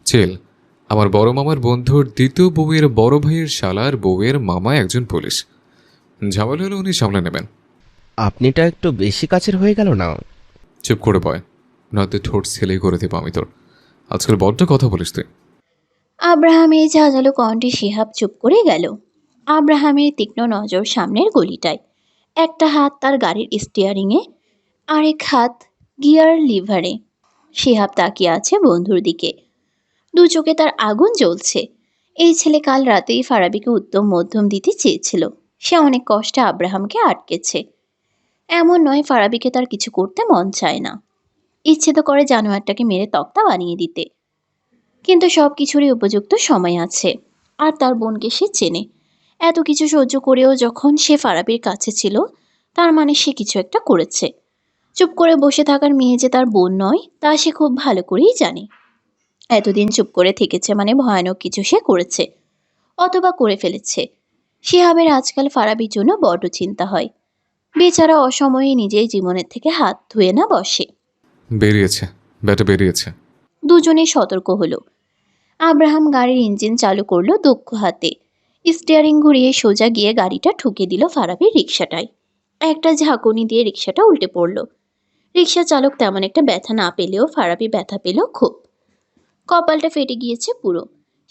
চেল, আমার বড় মামার বন্ধুর দ্বিতীয় বউয়ের বড় ভাইয়ের শালার বউয়ের মামা একজন পুলিশ। ঝামেলা হলে উনি সামলে নেবেন। আপনিটা একটু বেশি কাছের হয়ে গেল না? চুপ করে বয়, নয়তো ঠোঁট ছেলেই করে দেবো আমি তোর। আজকাল বড্ড কথা বলিস তুই। আব্রাহামের ঝাঁঝালো কণ্ঠে শিহাব চুপ করে গেল। আব্রাহামের তীক্ষ্ণ নজর সামনের গলিটায়। একটা হাত তার গাড়ির স্টিয়ারিংয়ে, আরেক হাত গিয়ার লিভারে। শিহাব তাকিয়ে আছে বন্ধুর দিকে। দু চোখে তার আগুন জ্বলছে। এই ছেলে কাল রাতেই ফারাবিকে উত্তম মধ্যম দিতে চেয়েছিল। সে অনেক কষ্টে আব্রাহামকে আটকেছে। এমন নয় ফারাবিকে তার কিছু করতে মন চায় না। ইচ্ছে তো করে জানোয়ারটাকে মেরে তক্তা বানিয়ে দিতে। কিন্তু সব কিছুরই উপযুক্ত সময় আছে। আর তার বোনকে সে চেনে। এত কিছু সহ্য করেও যখন সে ফারাবির কাছে ছিল, তার মানে সে কিছু একটা করেছে। চুপ করে বসে থাকার মেয়ে যে তার বোন নয়, তা সে খুব ভালো করেই জানে। এতদিন চুপ করে থেকেছে মানে ভয়ানক কিছু সে করেছে, অথবা করে ফেলেছে। শিহাবের আজকাল ফারাবির জন্য বড্ড চিন্তা হয়। বেচারা অসময়ে নিজেই জীবনের থেকে হাত ধুয়ে না বসে। বেরিয়েছে, ব্যাটা বেরিয়েছে। দুজনেই সতর্ক হলো। আব্রাহাম গাড়ির ইঞ্জিন চালু করলো দক্ষ হাতে। স্টিয়ারিং ঘুরিয়ে সোজা গিয়ে গাড়িটা ঠুকে দিল ফারাবির রিকশাটায়। একটা ঝাঁকুনি দিয়ে রিকশাটা উল্টে পড়ল। রিকশা চালক তেমন একটা ব্যথা না পেলেও ফারাবি ব্যথা পেল খুব। কপালটা ফেটে গিয়েছে পুরো।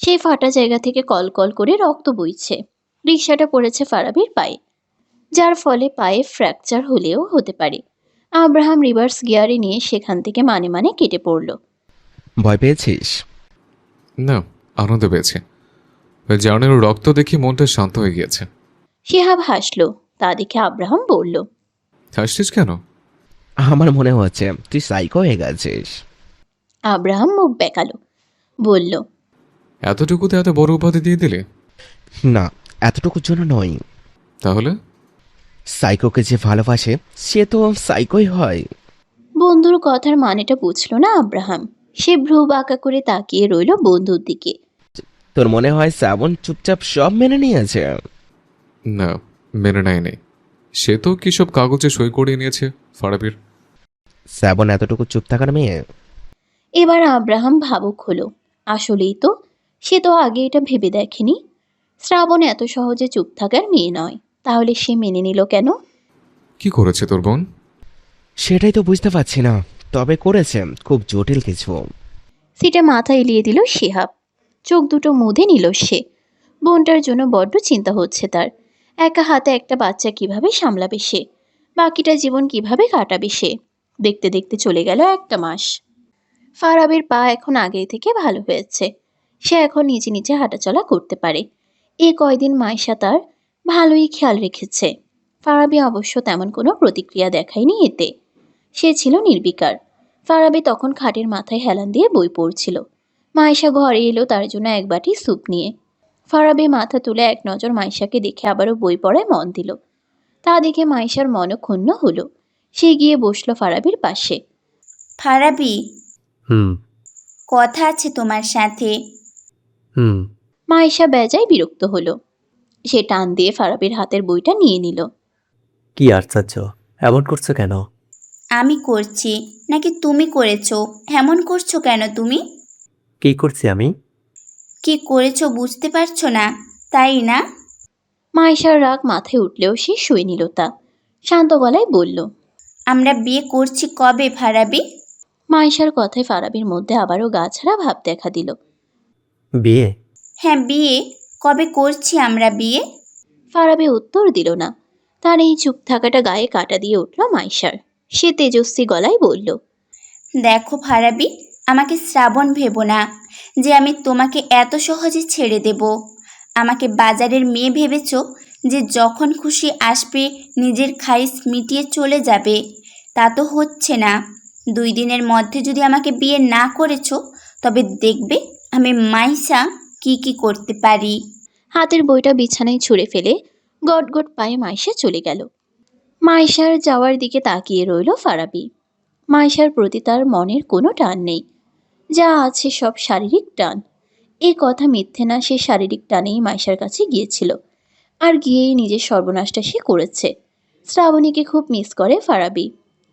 সেই ফাটা জায়গা থেকে কল কল করে রক্ত বইছে। রিকশাটা পড়েছে ফারাবির পায়ে, যার ফলে পায়ে ফ্র্যাকচার হলেও হতে পারে। আব্রাহাম রিভার্স গিয়ারে নিয়ে সেখান থেকে মানে মানে কেটে পড়ল। ভয় পেয়েছিস? না, আনন্দ পেয়েছে। ওই জার্নের রক্ত দেখে মনটা শান্ত হয়ে গিয়েছে। শিহাব হাসল। তা দেখে আব্রাহাম বলল, হাসছিস কেন? আমার মনে হচ্ছে তুই সাইকো হয়ে গেছিস। আব্রাহাম মুখ বেঁকালো, বলল, এতটুকুতে এত বড় উপাধি দিয়ে দিলে? না, এতটুকুর জন্য নয়। তাহলে? সাইকোকে যে ভালোবাসে সে তো সাইকোই হয়। বন্ধুর কথার মানেটা বুঝল না আব্রাহাম। সে ভ্রু বাঁকা করে তাকিয়ে রইল বন্ধুর দিকে। তোর মনে হয় শ্রাবণ চুপচাপ সব মেনে নিয়েছে? না, মেনে নেয় নেই। সে তো কি সব কাগজে সই করে নিয়েছে ফারাবির। শ্রাবণ এতটুকু চুপ থাকার মেয়ে? এবার আব্রাহাম ভাবুক হলো। আসলেই তো, সে তো আগে এটা ভেবে দেখেনি। শ্রাবণ এত সহজে চুপ থাকার মেয়ে নয়। তাহলে সে মেনে নিল কেন? কি করেছে তোর বোন? সেটাই তো বুঝতে পারছি না। তবে করেছে খুব জটিল কিছু। সিটে মাথা এলিয়ে দিল শিহাব। চোখ দুটো মুদে নিল সে। বোনটার জন্য বড্ড চিন্তা হচ্ছে তার। একা হাতে একটা বাচ্চা কিভাবে সামলাবে সে? বাকিটা জীবন কিভাবে কাটাবে সে? দেখতে দেখতে চলে গেল একটা মাস। ফারাবের পা এখন আগের থেকে ভালো হয়েছে। সে এখন নিজে নিজে হাঁটাচলা করতে পারে। এই কয়দিন মাইশা তার ভালোই খেয়াল রেখেছে। ফারাবি অবশ্য তেমন কোনো প্রতিক্রিয়া দেখায়নি এতে। সে ছিল নির্বিকার। ফারাবি তখন খাটের মাথায় হেলান দিয়ে বই পড়ছিল। মাইশা ঘরে এলো তার জন্য এক বাটি স্যুপ নিয়ে। ফারাবি মাথা তুলে এক নজর মাইশাকে দেখে আবারও বই পড়ায় মন দিল। তা দেখে মাইশার মনও ক্ষুণ্ণ হলো। সে গিয়ে বসলো ফারাবির পাশে। ফারাবি, হুম। কথা আছে তোমার সাথে। হুম। মাইশা বেজায় বিরক্ত হলো। সে টান দিয়ে ফারাবির হাতের বইটা নিয়ে নিল। কি আশ্চর্য, এমন করছো কেন? আমি করছি নাকি তুমি করেছো? এমন করছো কেন তুমি? কি করছি আমি? কি করেছো বুঝতে পারছো না, তাই না? মাইশার রাগ মাথায় উঠলেও সে শুয়ে নিল তা। শান্ত গলায় বলল, আমরা বিয়ে করছি কবে ফারাবি? মাইশার কথায় ফারাবির মধ্যে আবারও গা ছাড়া ভাব দেখা দিল। বিয়ে? হ্যাঁ বিয়ে। কবে করছি আমরা বিয়ে? ফারাবি উত্তর দিল না। তার এই চুপ থাকাটা গায়ে কাটা দিয়ে উঠল মাইশার। সে তেজস্বী গলায় বলল, দেখো ফারাবি, আমাকে শ্রাবণ ভেবো না যে আমি তোমাকে এত সহজে ছেড়ে দেব। আমাকে বাজারের মেয়ে ভেবেছো যে যখন খুশি আসবে নিজের খাইশ মিটিয়ে চলে যাবে। তা তো হচ্ছে না। 2 দিনের মধ্যে যদি আমাকে বিয়ে না করেছো তবে দেখবে আমি মাইশা কি কি করতে পারি। হাতের বইটা বিছানায় ছুঁড়ে ফেলে গট গট পায়ে মাইশা চলে গেল। মাইশার যাওয়ার দিকে তাকিয়ে রইল ফারাবি। মাইশার প্রতি তার মনের কোনো টান নেই। যা আছে সব শারীরিক টান। এ কথা মিথ্যে না, সে শারীরিক টানেই মাইশার কাছে গিয়েছিল। আর গিয়েই নিজের সর্বনাশটা সে করেছে। শ্রাবণীকে খুব মিস করে ফারাবি।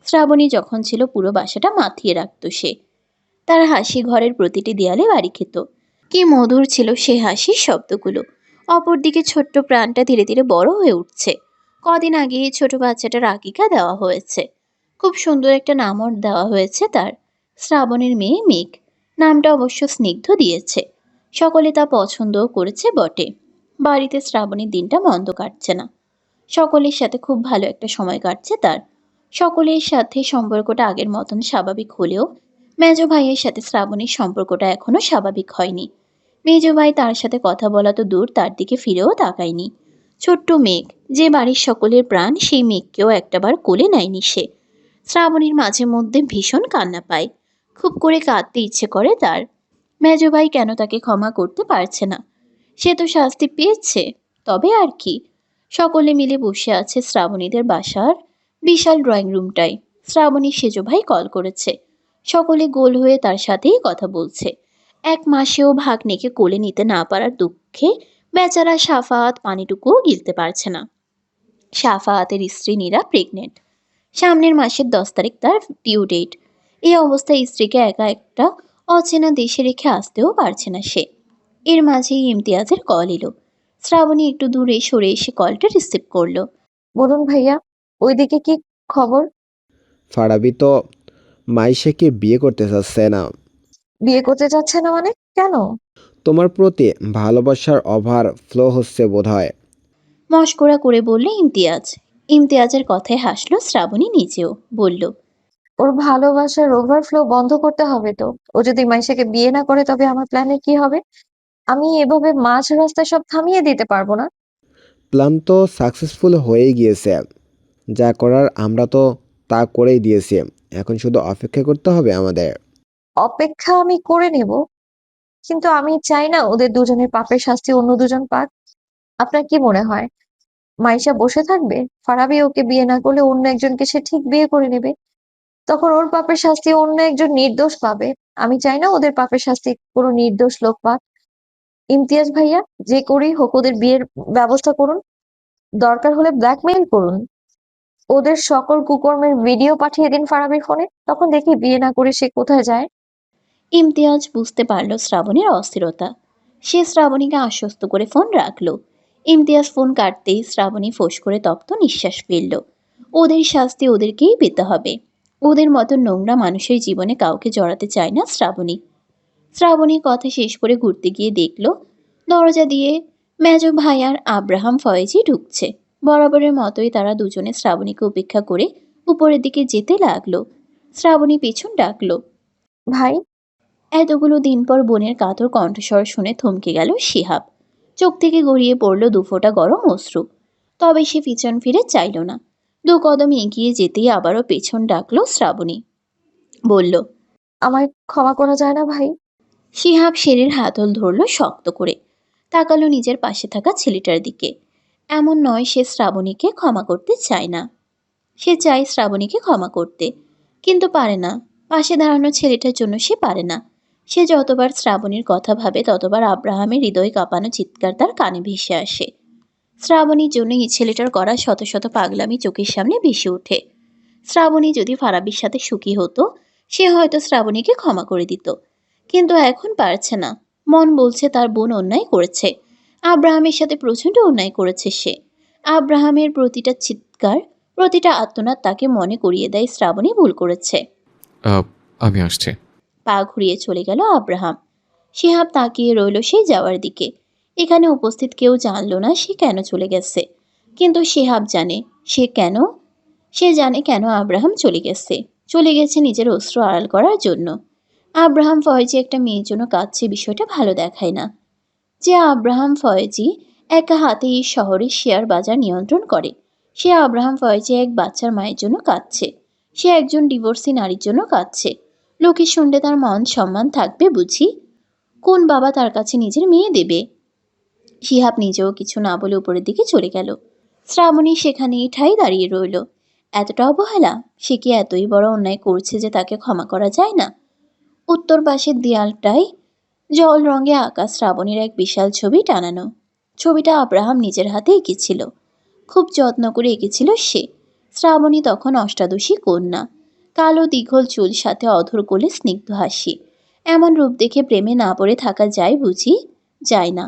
শ্রাবণী যখন ছিল পুরো বাসাটা মাতিয়ে রাখত সে। তার হাসি ঘরের প্রতিটি দেয়ালে বাড়ি খেত। কি মধুর ছিল সে হাসির শব্দগুলো। অপরদিকে ছোট্ট প্রাণটা ধীরে ধীরে বড় হয়ে উঠছে। কদিন আগে এই ছোট বাচ্চাটার আকিকা দেওয়া হয়েছে। খুব সুন্দর একটা নামও দেওয়া হয়েছে তার, শ্রাবণের মেয়ে মেঘ। নামটা অবশ্য স্নিগ্ধ দিয়েছে। সকলে তা পছন্দও করেছে বটে। বাড়িতে শ্রাবণীর দিনটা মন্দ কাটছে না। সকলের সাথে খুব ভালো একটা সময় কাটছে তার। সকলের সাথে সম্পর্কটা আগের মতন স্বাভাবিক হলেও মেজ ভাইয়ের সাথে শ্রাবণীর সম্পর্কটা এখনো স্বাভাবিক হয়নি। মেজ ভাই তার সাথে কথা বলা তো দূর, তার দিকে ফিরেও তাকায়নি। ছোট্ট মেঘ, যে বাড়ির সকলের প্রাণ, সেই মেঘকেও একটাবার কোলে নেয়নি সে। শ্রাবণীর মাঝে মধ্যে ভীষণ কান্না পায়। খুব করে কাঁদতে ইচ্ছে করে তার। মেজ ভাই কেন তাকে ক্ষমা করতে পারছে না? সে তো শাস্তি পেয়েছে, তবে আর কি। সকলে মিলে বসে আছে শ্রাবণীদের বাসার বিশাল ড্রয়িং রুমটায়। শ্রাবণী সেজ ভাই কল করেছে। সকলে গোল হয়ে তার সাথেই কথা বলছে। এক মাসেও ভাগ্নেকে কোলে নিতে না পারার দুঃখে বেচারা সাফায়াত পানিটুকুও গিলতে পারছে না। সাফায়াতের স্ত্রী নীরা প্রেগনেন্ট। সামনের মাসের 10 তারিখ তার ডিউ ডেট। এই অবস্থায় স্ত্রীকে একা একটা অচেনা দেশে রেখে আসতেও পারছে না সে। এর মাঝেই ইমতিয়াজের কল এলো। শ্রাবণী একটু দূরে সরে এসে কলটা রিসিভ করলো। বলুন ভাইয়া, ওইদিকে কি খবর? ফারাবি তো মাইশাকে বিয়ে করতে চাচ্ছে না। বিয়ে করতে চাচ্ছে না মানে? কেন? তোমার প্রতি ভালোবাসার ওভার ফ্লো হচ্ছে বোধহয়। মশকরা করে বলল ইমতিয়াজ। ইমতিয়াজের কথায় হাসলো শ্রাবণী নিজেও। বলল, ওর ভালোবাসার ওভারফ্লো বন্ধ করতে হবে তো। ও যদি মাইশাকে বিয়ে না করে তবে আমার প্ল্যানের কি হবে? আমি এভাবে মাঝ রাস্তায় সব থামিয়ে দিতে পারবো না। প্ল্যান তো সাকসেসফুল হয়ে গিয়েছে। যা করার আমরা তো তা করেই দিয়েছি। এখন শুধু অপেক্ষা করতে হবে আমাদের। অপেক্ষা আমি করে নেব, কিন্তু আমি চাই না ওদের দুজনের পাপের শাস্তি অন্য দুজন পাক। আপনার কি মনে হয় মাইশা বসে থাকবে? ফারাবি ওকে বিয়ে না করলে অন্য একজনকে সে ঠিক বিয়ে করে নেবে। তখন ওর পাপের শাস্তি অন্য একজন নির্দোষ পাবে। আমি চাই না ওদের পাপের শাস্তি কোনো নির্দোষ লোক পাক। ইমতিয়াজ ভাইয়া, যে করেই হোক ওদের বিয়ের ব্যবস্থা করুন। দরকার হলে ব্ল্যাকমেইল করুন। ওদের সকল কুকর্মের ভিডিও পাঠিয়ে দিন ফারাবির ফোনে, তখন দেখি বিয়ে না করে সে কোথায় যায়। ইমতিয়াজ বুঝতে পারল শ্রাবণীর অস্থিরতা। সে শ্রাবণীকে আশ্বস্ত করে ফোন রাখলো। ইমতিয়াজ ফোন কাটতেই শ্রাবণী ফোঁস করে তপ্ত নিঃশ্বাস ফেলল। ওদের শাস্তি ওদেরকেই পেতে হবে। ওদের মতো নোংরা মানুষের জীবনে কাউকে জড়াতে চায় না শ্রাবণী। শ্রাবণী কথা শেষ করে ঘুরতে গিয়ে দেখল দরজা দিয়ে মেজ ভাই আর আব্রাহাম ফয়েজি ঢুকছে। বরাবরের মতোই তারা দুজনে শ্রাবণীকে উপেক্ষা করে উপরের দিকে যেতে লাগলো। শ্রাবণী পিছন ডাকলো, ভাই, এতগুলো দিন পর বোনের কাতর কণ্ঠস্বর শুনে থমকে গেল শিহাব। চোখ থেকে গড়িয়ে পড়ল দুফোঁটা গরম অশ্রু। তবে সে পিছন ফিরে চাইল না। 2 কদম এগিয়ে যেতেই আবারও পেছন ডাকলো শ্রাবণী। বলল, আমায় ক্ষমা করা যায় না ভাই? শিহাব শেরের হাতল ধরল শক্ত করে। তাকালো নিজের পাশে থাকা ছেলেটার দিকে। এমন নয় সে শ্রাবণীকে ক্ষমা করতে চায় না। সে চায় শ্রাবণীকে ক্ষমা করতে, কিন্তু পারে না। পাশে দাঁড়ানো ছেলেটার জন্য সে পারে না। সে যতবার শ্রাবণীর কথা ভাবে ততবার আব্রাহামের হৃদয় কাঁপানো চিৎকার তার কানে ভেসে আসে। শ্রাবণীর জন্য এই ছেলেটার করা শত শত পাগলামি চোখের সামনে ভেসে ওঠে। শ্রাবণী যদি ফারাবির সাথে সুখী হতো, সে হয়তো শ্রাবণীকে ক্ষমা করে দিত। কিন্তু এখন পারছে না। মন বলছে তার বোন অন্যায় করেছে। আব্রাহামের সাথে প্রচণ্ড অন্যায় করেছে সে। আব্রাহামের প্রতিটা চিৎকার, প্রতিটা আর্তনাদ তাকে মনে করিয়ে দেয় শ্রাবণী ভুল করেছে। আমি আসছি। পা ঘুরিয়ে চলে গেল আব্রাহাম। শিহাব তাকিয়ে রইল সেই যাওয়ার দিকে। এখানে উপস্থিত কেউ জানল না সে কেন চলে গেছে, কিন্তু শিহাব জানে সে জানে কেন আব্রাহাম চলে গেছে। চলে গেছে নিজের অশ্রু আড়াল করার জন্য। আব্রাহাম ফয়েজি একটা মেয়ের জন্য কাঁদছে, বিষয়টা ভালো দেখায় না। যে আব্রাহাম ফয়েজি একা হাতে এই শহরের শেয়ার বাজার নিয়ন্ত্রণ করে, সে আব্রাহাম ফয়েজি এক বাচ্চার মায়ের জন্য কাঁদছে। সে একজন ডিভোর্সি নারীর জন্য কাঁদছে। লোকে শুনলে তার মান সম্মান থাকবে বুঝি? কোন বাবা তার কাছে নিজের মেয়ে দেবে? শিহাব নিজেও কিছু না বলে উপরের দিকে চলে গেল। শ্রাবণী সেখানেই ঠাই দাঁড়িয়ে রইল। এতটা অবহেলা! সে কি এতই বড় অন্যায় করছে যে তাকে ক্ষমা করা যায় না? উত্তর পাশের দেয়ালটায় জল রঙে আঁকা শ্রাবণীর এক বিশাল ছবি টানানো। ছবিটা আব্রাহাম নিজের হাতে এঁকেছিল। খুব যত্ন করে এঁকেছিল সে। শ্রাবণী তখন অষ্টাদশী কন্যা। কালো দীঘল চুল, সাথে অধর কোলে স্নিগ্ধ হাসি। এমন রূপ দেখে প্রেমে না পড়ে থাকা যায় বুঝি? যায় না।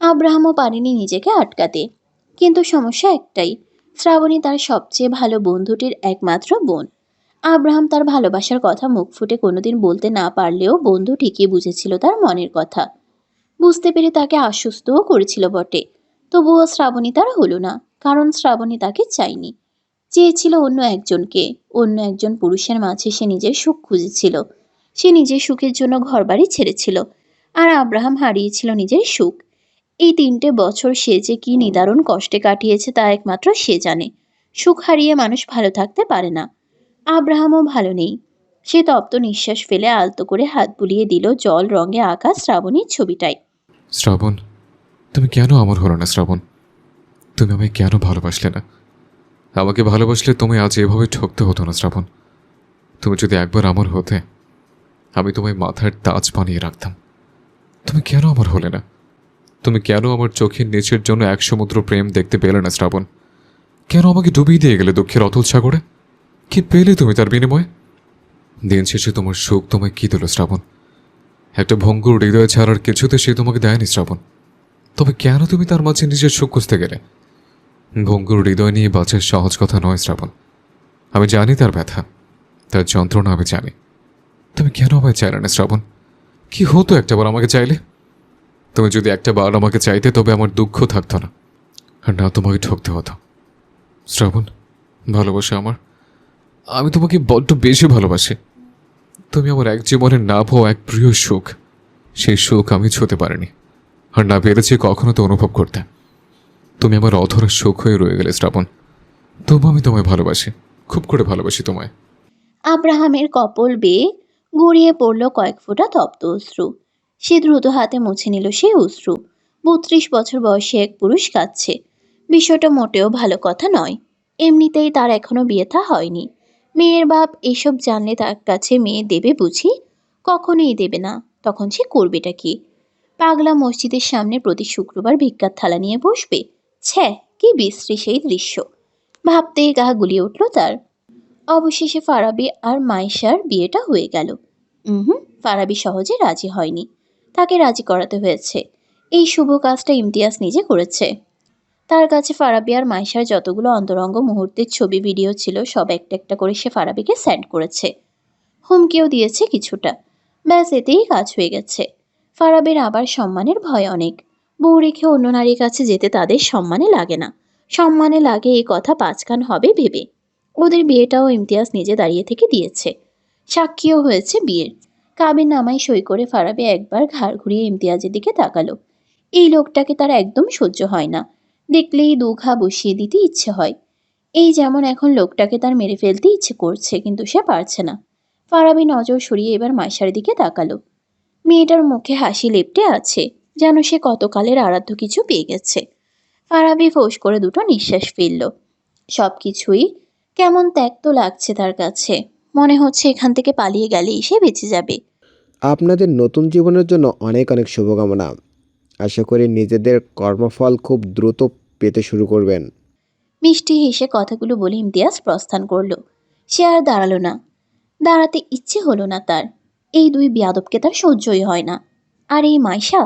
আব্রাহামও পারেনি নিজেকে আটকাতে। কিন্তু সমস্যা একটাই, শ্রাবণী তার সবচেয়ে ভালো বন্ধুটির একমাত্র বোন। আব্রাহাম তার ভালোবাসার কথা মুখ ফুটে কোনোদিন বলতে না পারলেও বন্ধু ঠিকই বুঝেছিল তার মনের কথা। বুঝতে পেরে তাকে আশ্বস্তও করেছিল বটে। তবুও শ্রাবণী তার হলো না, কারণ শ্রাবণী তাকে চায়নি। চেয়েছিল অন্য একজনকে, অন্য একজন পুরুষের মাঝে সে নিজের সুখ খুঁজেছিল। সে নিজের সুখের জন্য ঘরবাড়ি ছেড়েছিল, আর আব্রাহাম হারিয়েছিল নিজের সুখ। এই 3টে বছর সে যে কি নিদারুণ কষ্টে কাটিয়েছে তা একমাত্র সে জানে। সুখ হারিয়ে মানুষ ভালো থাকতে পারে না। আব্রাহামও ভালো নেই। সে তপ্ত নিঃশ্বাস ফেলে আলতো করে হাত বুলিয়ে দিল জল রঙে আঁকা শ্রাবণীর ছবিটায়। শ্রাবণ, তুমি কেন আমার হলো না শ্রাবণ? তুমি আমায় কেন ভালোবাসলে না? আমাকে ভালোবাসলে তুমি আজ এভাবে ঠকতে হতো না শ্রাবণ। তুমি যদি একবার আমার হতে, আমি তোমায় মাথার তাজ বানিয়ে রাখতাম। তুমি কেন আমার হলে না? তুমি কেন আমার চোখের নিচের জন্য এক সমুদ্র প্রেম দেখতে পেলে না শ্রাবণ? কেন আমাকে ডুবিয়ে দিয়ে গেলে দুঃখের অতল সাগরে? কি পেলে তুমি তার বিনিময়ে? দিন শেষে তোমার সুখ তোমায় কি দিল শ্রাবণ? একটা ভঙ্গুর হৃদয় ছাড়ার কিছুতে সে তোমাকে দেয়নি শ্রাবণ। তবে কেন তুমি তার মাঝে নিজের সুখ খুঁজতে গেলে? ভঙ্গুর হৃদয় নিয়ে বাঁচার সহজ কথা নয় শ্রাবণ। আমি জানি তার ব্যথা, তার যন্ত্রণা আমি জানি। তুমি কেন আমায় চাইলে না শ্রাবণ? কি হতো একটাবার আমাকে চাইলে? তুমি যদি একটা বার আমাকে চাইতে তবে আমার দুঃখ থাকতো না, আর না তোমাকে ঠকতে হতো। শ্রাবণ, ভালোবাসা আমার, আমি তোমাকে বড্ড বেশি ভালোবাসি। তুমি আমার এক জীবনের না হওয়া এক প্রিয় সুখ। সেই সুখ আমি ছুঁতে পারিনি, আর না পেরেছি কখনো তো অনুভব করতে। তুমি আমার অধরা সুখ হয়ে রয়ে গেলে শ্রাবণ। তবু আমি তোমায় ভালোবাসি, খুব করে ভালোবাসি তোমায়। আব্রাহামের কপল বেয়ে গড়িয়ে পড়ল কয়েক ফোঁটা তপ্ত অশ্রু। সে দ্রুত হাতে মুছে নিল সেই অশ্রু। 32 বছর বয়সে এক পুরুষ কাঁদছে। বিষয়টা মোটেও ভালো কথা নয়। এমনিতেই তার এখনো বিয়ে থা হয়নি। মেয়ের বাপ এসব জানলে তার কাছে মেয়ে দেবে বুঝি? কখনোই দেবে না। তখন সে করবেটা কি? পাগলা মসজিদের সামনে প্রতি শুক্রবার ভিক্ষার থালা নিয়ে বসবে? ছ্যা, কি বিশ্রী সেই দৃশ্য! ভাবতেই গা গুলিয়ে উঠল তার। অবশেষে ফারাবি আর মাইশার বিয়েটা হয়ে গেল। ফারাবি সহজে রাজি হয়নি। তাকে রাজি করাতে হয়েছে। এই শুভ কাজটা ইমতিয়াজ নিজে করেছে। তার কাছে ফারাবি আর মাইশার যতগুলো অন্তরঙ্গ মুহূর্তের ছবি ভিডিও ছিল সব একটা একটা করে সে ফারাবিকে সেন্ড করেছে। হুমকিও দিয়েছে কিছুটা। ব্যাস এতেই কাজ হয়ে গেছে। ফারাবির আবার সম্মানের ভয় অনেক। বউ রেখে অন্য নারীর কাছে যেতে তাদের সম্মানে লাগে না। সম্মানে লাগে এই কথা 5 কান হবে ভেবে। ওদের বিয়েটাও ইমতিয়াজ নিজে দাঁড়িয়ে থেকে দিয়েছে। সাক্ষীও হয়েছে বিয়ের। কাবিন নামায় সই করে ফারাবি একবার ঘাড় ঘুরিয়ে ইমতিয়াজের দিকে তাকালো। এই লোকটাকে তার একদম সহ্য হয় না। দেখলেই 2 ঘা বসিয়ে দিতে ইচ্ছে হয়। এই যেমন এখন লোকটাকে তার মেরে ফেলতে ইচ্ছে করছে, কিন্তু সে পারছে না। ফারাবি নজর সরিয়ে এবার মাইশার দিকে তাকালো। মেয়েটার মুখে হাসি লেপ্টে আছে, যেন সে কতকালের আরাধ্য কিছু পেয়ে গেছে। ফারাবি ফোঁস করে দুটো নিঃশ্বাস ফেলল। সবকিছুই কেমন ত্যক্ত লাগছে তার কাছে। মনে হচ্ছে এখান থেকে পালিয়ে গেলেই সে বেঁচে যাবে। আপনাদের নতুন জীবনের জন্য অনেক অনেক শুভকামনা। আশা করি নিজেদের কর্মফল খুব দ্রুত পেতে শুরু করবেন। মিষ্টি হেসে কথাগুলো বলে ইমতিয়াজ প্রস্থান করলো। সে আর দাঁড়ালো না। দাঁড়াতে ইচ্ছে হলো না তার। এই 2 বেয়াদবকে তার সহ্যই হয় না। আর এই মাইশা,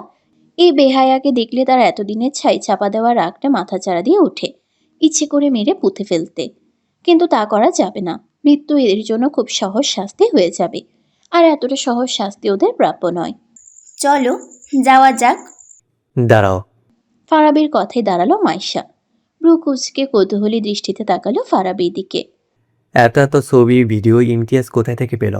এই বেহায়াকে দেখলে তার এতদিনের ছাই চাপা দেওয়া রাগটা মাথাচাড়া দিয়ে ওঠে। ইচ্ছে করে মেরে পুঁতে ফেলতে। কিন্তু তা করা যাবে না। মৃত্যু এদের জন্য খুব সহজ শাস্তি হয়ে যাবে। আর এতটা সহজ শাস্তি ওদের প্রাপ্য নয়। চলো যাওয়া যাক। দাঁড়াও। ফারাবির কথায় দাঁড়ালো মাইশা। ব্রু কুচকে কৌতূহলী দৃষ্টিতে তাকালো ফারাবির দিকে। এত এত ছবি ভিডিও ইমতিয়াজ কোথায় থেকে পেল?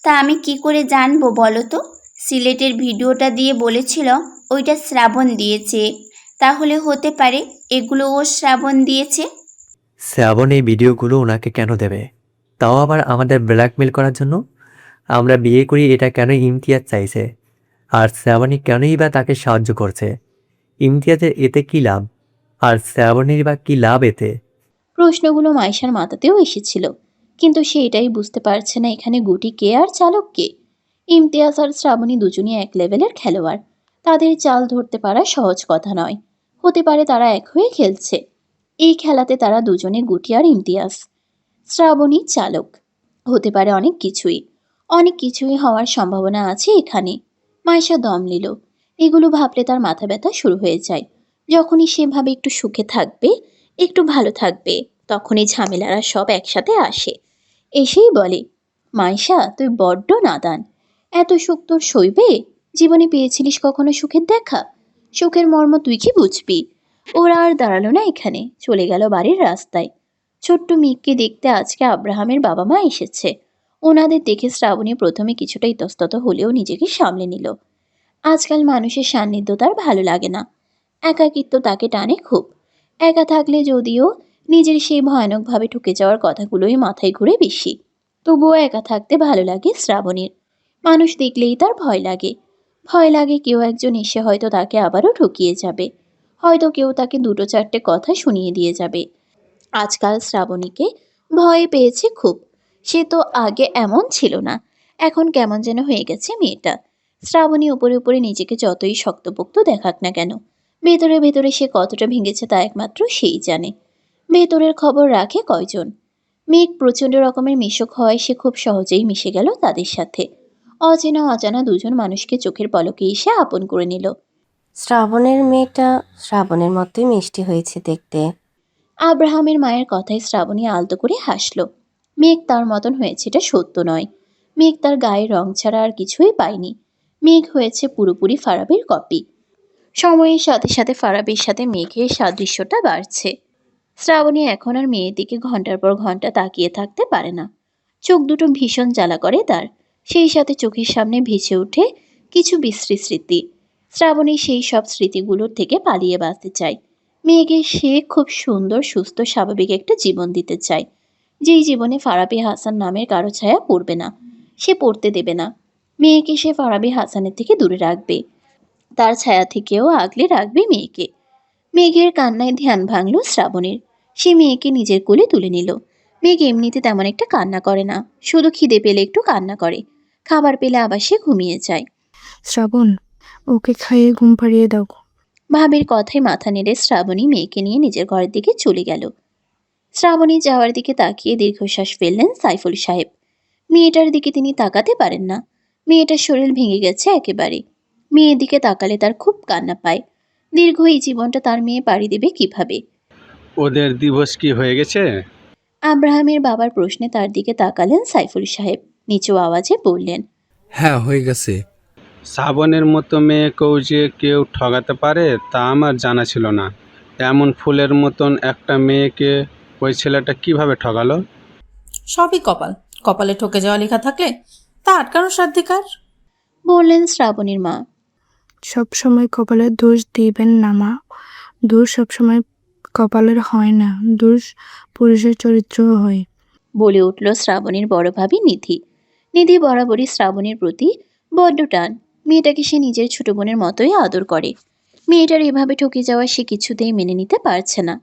তা আমি কি করে জানবো বলো তো? সিলেটের ভিডিওটা দিয়ে বলেছিল ওইটা শ্রাবণ দিয়েছে। তাহলে হতে পারে এগুলো ও শ্রাবণ দিয়েছে। শ্রাবণ এই ভিডিওগুলো ওনাকে কেন দেবে? তাও আবার আমাদের ব্ল্যাকমেল করার জন্য? আমরা বিয়ে করি এটা কেন ইমতিয়াজ চাইছে? আর শ্রাবণী কেনই বা তাকে সাহায্য করছে? ইমতিয়াজের এতে কি লাভ? আর শ্রাবণীর বা কি লাভ এতে? প্রশ্নগুলো মাইশার মাথাতেও এসেছিল, কিন্তু সে এটাই বুঝতে পারছে না এখানে গুটি কে আর চালক কে। ইমতিয়াজ আর শ্রাবণী দুজনই এক লেভেলের খেলোয়াড়। তাদের চাল ধরতে পারা সহজ কথা নয়। হতে পারে তারা এক হয়ে খেলছে। এই খেলাতে তারা দুজনে গুটি আর ইমতিয়াজ। শ্রাবণী চালক। হতে পারে অনেক কিছুই হওয়ার সম্ভাবনা আছে এখানে। মাইশা দম নিল। এগুলো ভাবলে তার মাথা ব্যথা শুরু হয়ে যায়। যখনই সে ভাবে একটু সুখে থাকবে, একটু ভালো থাকবে, তখনই ঝামেলারা সব একসাথে আসে। এসেই বলে, মাইশা তুই বড্ড নাদান। এত সুখ তোর সইবে? জীবনে পেয়েছিলিস কখনো সুখের দেখা? সুখের মর্ম তুই কি বুঝবি? ওরা আর দাঁড়ালো না এখানে, চলে গেল বাড়ির রাস্তায়। ছোট্ট মিককে দেখতে আজকে আব্রাহামের বাবা মা এসেছে। ওনাদের দেখে শ্রাবণী প্রথমে কিছুটা ইতস্তত হলেও নিজেকে সামলে নিল। আজকাল মানুষের সান্নিধ্য তার ভালো লাগে না। একাকিত্ব তাকে টানে খুব। একা থাকলে যদিও নিজের সেই ভয়ানকভাবে ঠকে যাওয়ার কথাগুলোই মাথায় ঘুরে বেশি, তবুও একা থাকতে ভালো লাগে শ্রাবণীর। মানুষ দেখলেই তার ভয় লাগে। ভয় লাগে কেউ একজন এসে হয়তো তাকে আবারও ঠকিয়ে যাবে। হয়তো কেউ তাকে দুটো চারটে কথা শুনিয়ে দিয়ে যাবে। আজকাল শ্রাবণীকে ভয় পেয়েছে খুব। সে তো আগে এমন ছিল না। এখন কেমন যেন হয়ে গেছে মেয়েটা। শ্রাবণী উপরে উপরে নিজেকে যতই শক্তপোক্ত দেখাক না কেন, ভেতরে ভেতরে সে কতটা ভেঙেছে তা একমাত্র সেই জানে। ভেতরের খবর রাখে কয়জন? মেঘ প্রচণ্ড রকমের মিশুক হয়, সে খুব সহজেই মিশে গেল তাদের সাথে। অচেনা অজানা দুজন মানুষকে চোখের পলকে এসে আপন করে নিল। শ্রাবণের মেয়েটা শ্রাবণের মতোই মিষ্টি হয়েছে দেখতে। আব্রাহামের মায়ের কথায় শ্রাবণী আলতো করে হাসল। মেঘ তার মতন হয়েছে এটা সত্য নয়। মেঘ তার গায়ের রং ছাড়া আর কিছুই পায়নি। মেঘ হয়েছে পুরোপুরি ফারাবির কপি। সময়ের সাথে সাথে ফারাবির সাথে মেঘের সাদৃশ্যটা বাড়ছে। শ্রাবণী এখন আর মেয়ের দিকে ঘন্টার পর ঘন্টা তাকিয়ে থাকতে পারে না। চোখ দুটো ভীষণ জ্বালা করে তার। সেই সাথে চোখের সামনে ভেসে ওঠে কিছু বিশ্রী স্মৃতি। শ্রাবণী সেই সব স্মৃতিগুলোর থেকে পালিয়ে বাঁচতে চায়। মেয়েকে সে খুব সুন্দর, সুস্থ, স্বাভাবিক একটা জীবন দিতে চায়। যেই জীবনে ফারাবি হাসান নামের কারো ছায়া পড়বে না, সে পড়তে দেবে না। মেয়েকে সে ফারাবি হাসানের থেকে দূরে রাখবে। তার ছায়া থেকেও আগলে রাখবে মেয়েকে। মেঘের কান্নায় ধ্যান ভাঙল শ্রাবণীর। সে মেয়েকে নিজের কোলে তুলে নিল। মেঘ এমনিতে তেমন একটা কান্না করে না, শুধু খিদে পেলে একটু কান্না করে। খাবার পেলে আবার সে ঘুমিয়ে যায়। শ্রাবণ, ওকে খাইয়ে ঘুম পাড়িয়ে দাও। ভাবের কথায় মাথা নেড়ে শ্রাবণী মেয়েকে নিয়ে নিজের ঘরের দিকে চলে গেল। শ্রাবণী যাওয়ার দিকে তাকিয়ে দীর্ঘশ্বাস ফেললেন সাইফুল সাহেব। মেয়েটার দিকে তিনি তাকাতে পারেন না। মেয়েটার শরীর ভেঙে গেছে একেবারে। মেয়ের দিকে তাকালে তার খুব কান্না পায়। দীর্ঘ এই জীবনটা তার মেয়ে পাড়ি দেবে কিভাবে? ওদের দিবস কি হয়ে গেছে? আব্রাহামের বাবার প্রশ্নে তার দিকে তাকালেন সাইফুল সাহেব। নিচু আওয়াজে বললেন, হ্যাঁ হয়ে গেছে। শ্রাবণের মতো মেয়েকেও যে কেউ ঠকাতে পারে তা আমার জানা ছিল না। এমন ফুলের মতন একটা মেয়েকে ওই ছেলেটা কিভাবে ঠকালো? সবই কপাল। কপালে ঠকে যাওয়া লেখা থাকলে তা আটকানোর সাধ্য কার? বললেন শ্রাবণীর মা। সব সময় কপালের দোষ দিবেন না মা। দোষ সবসময় কপালের হয় না, দোষ পুরুষের চরিত্রও হয়। বলে উঠল শ্রাবণীর বড় ভাবি নিধি। নিধি বরাবরই শ্রাবণীর প্রতি বড্ড টান। মেয়েটাকে সে নিজের ছোট বোনের মতোই আদর করে। মেয়েটার এভাবে ঠকে যাওয়া সে কিছুতেই মেনে নিতে পারছে না।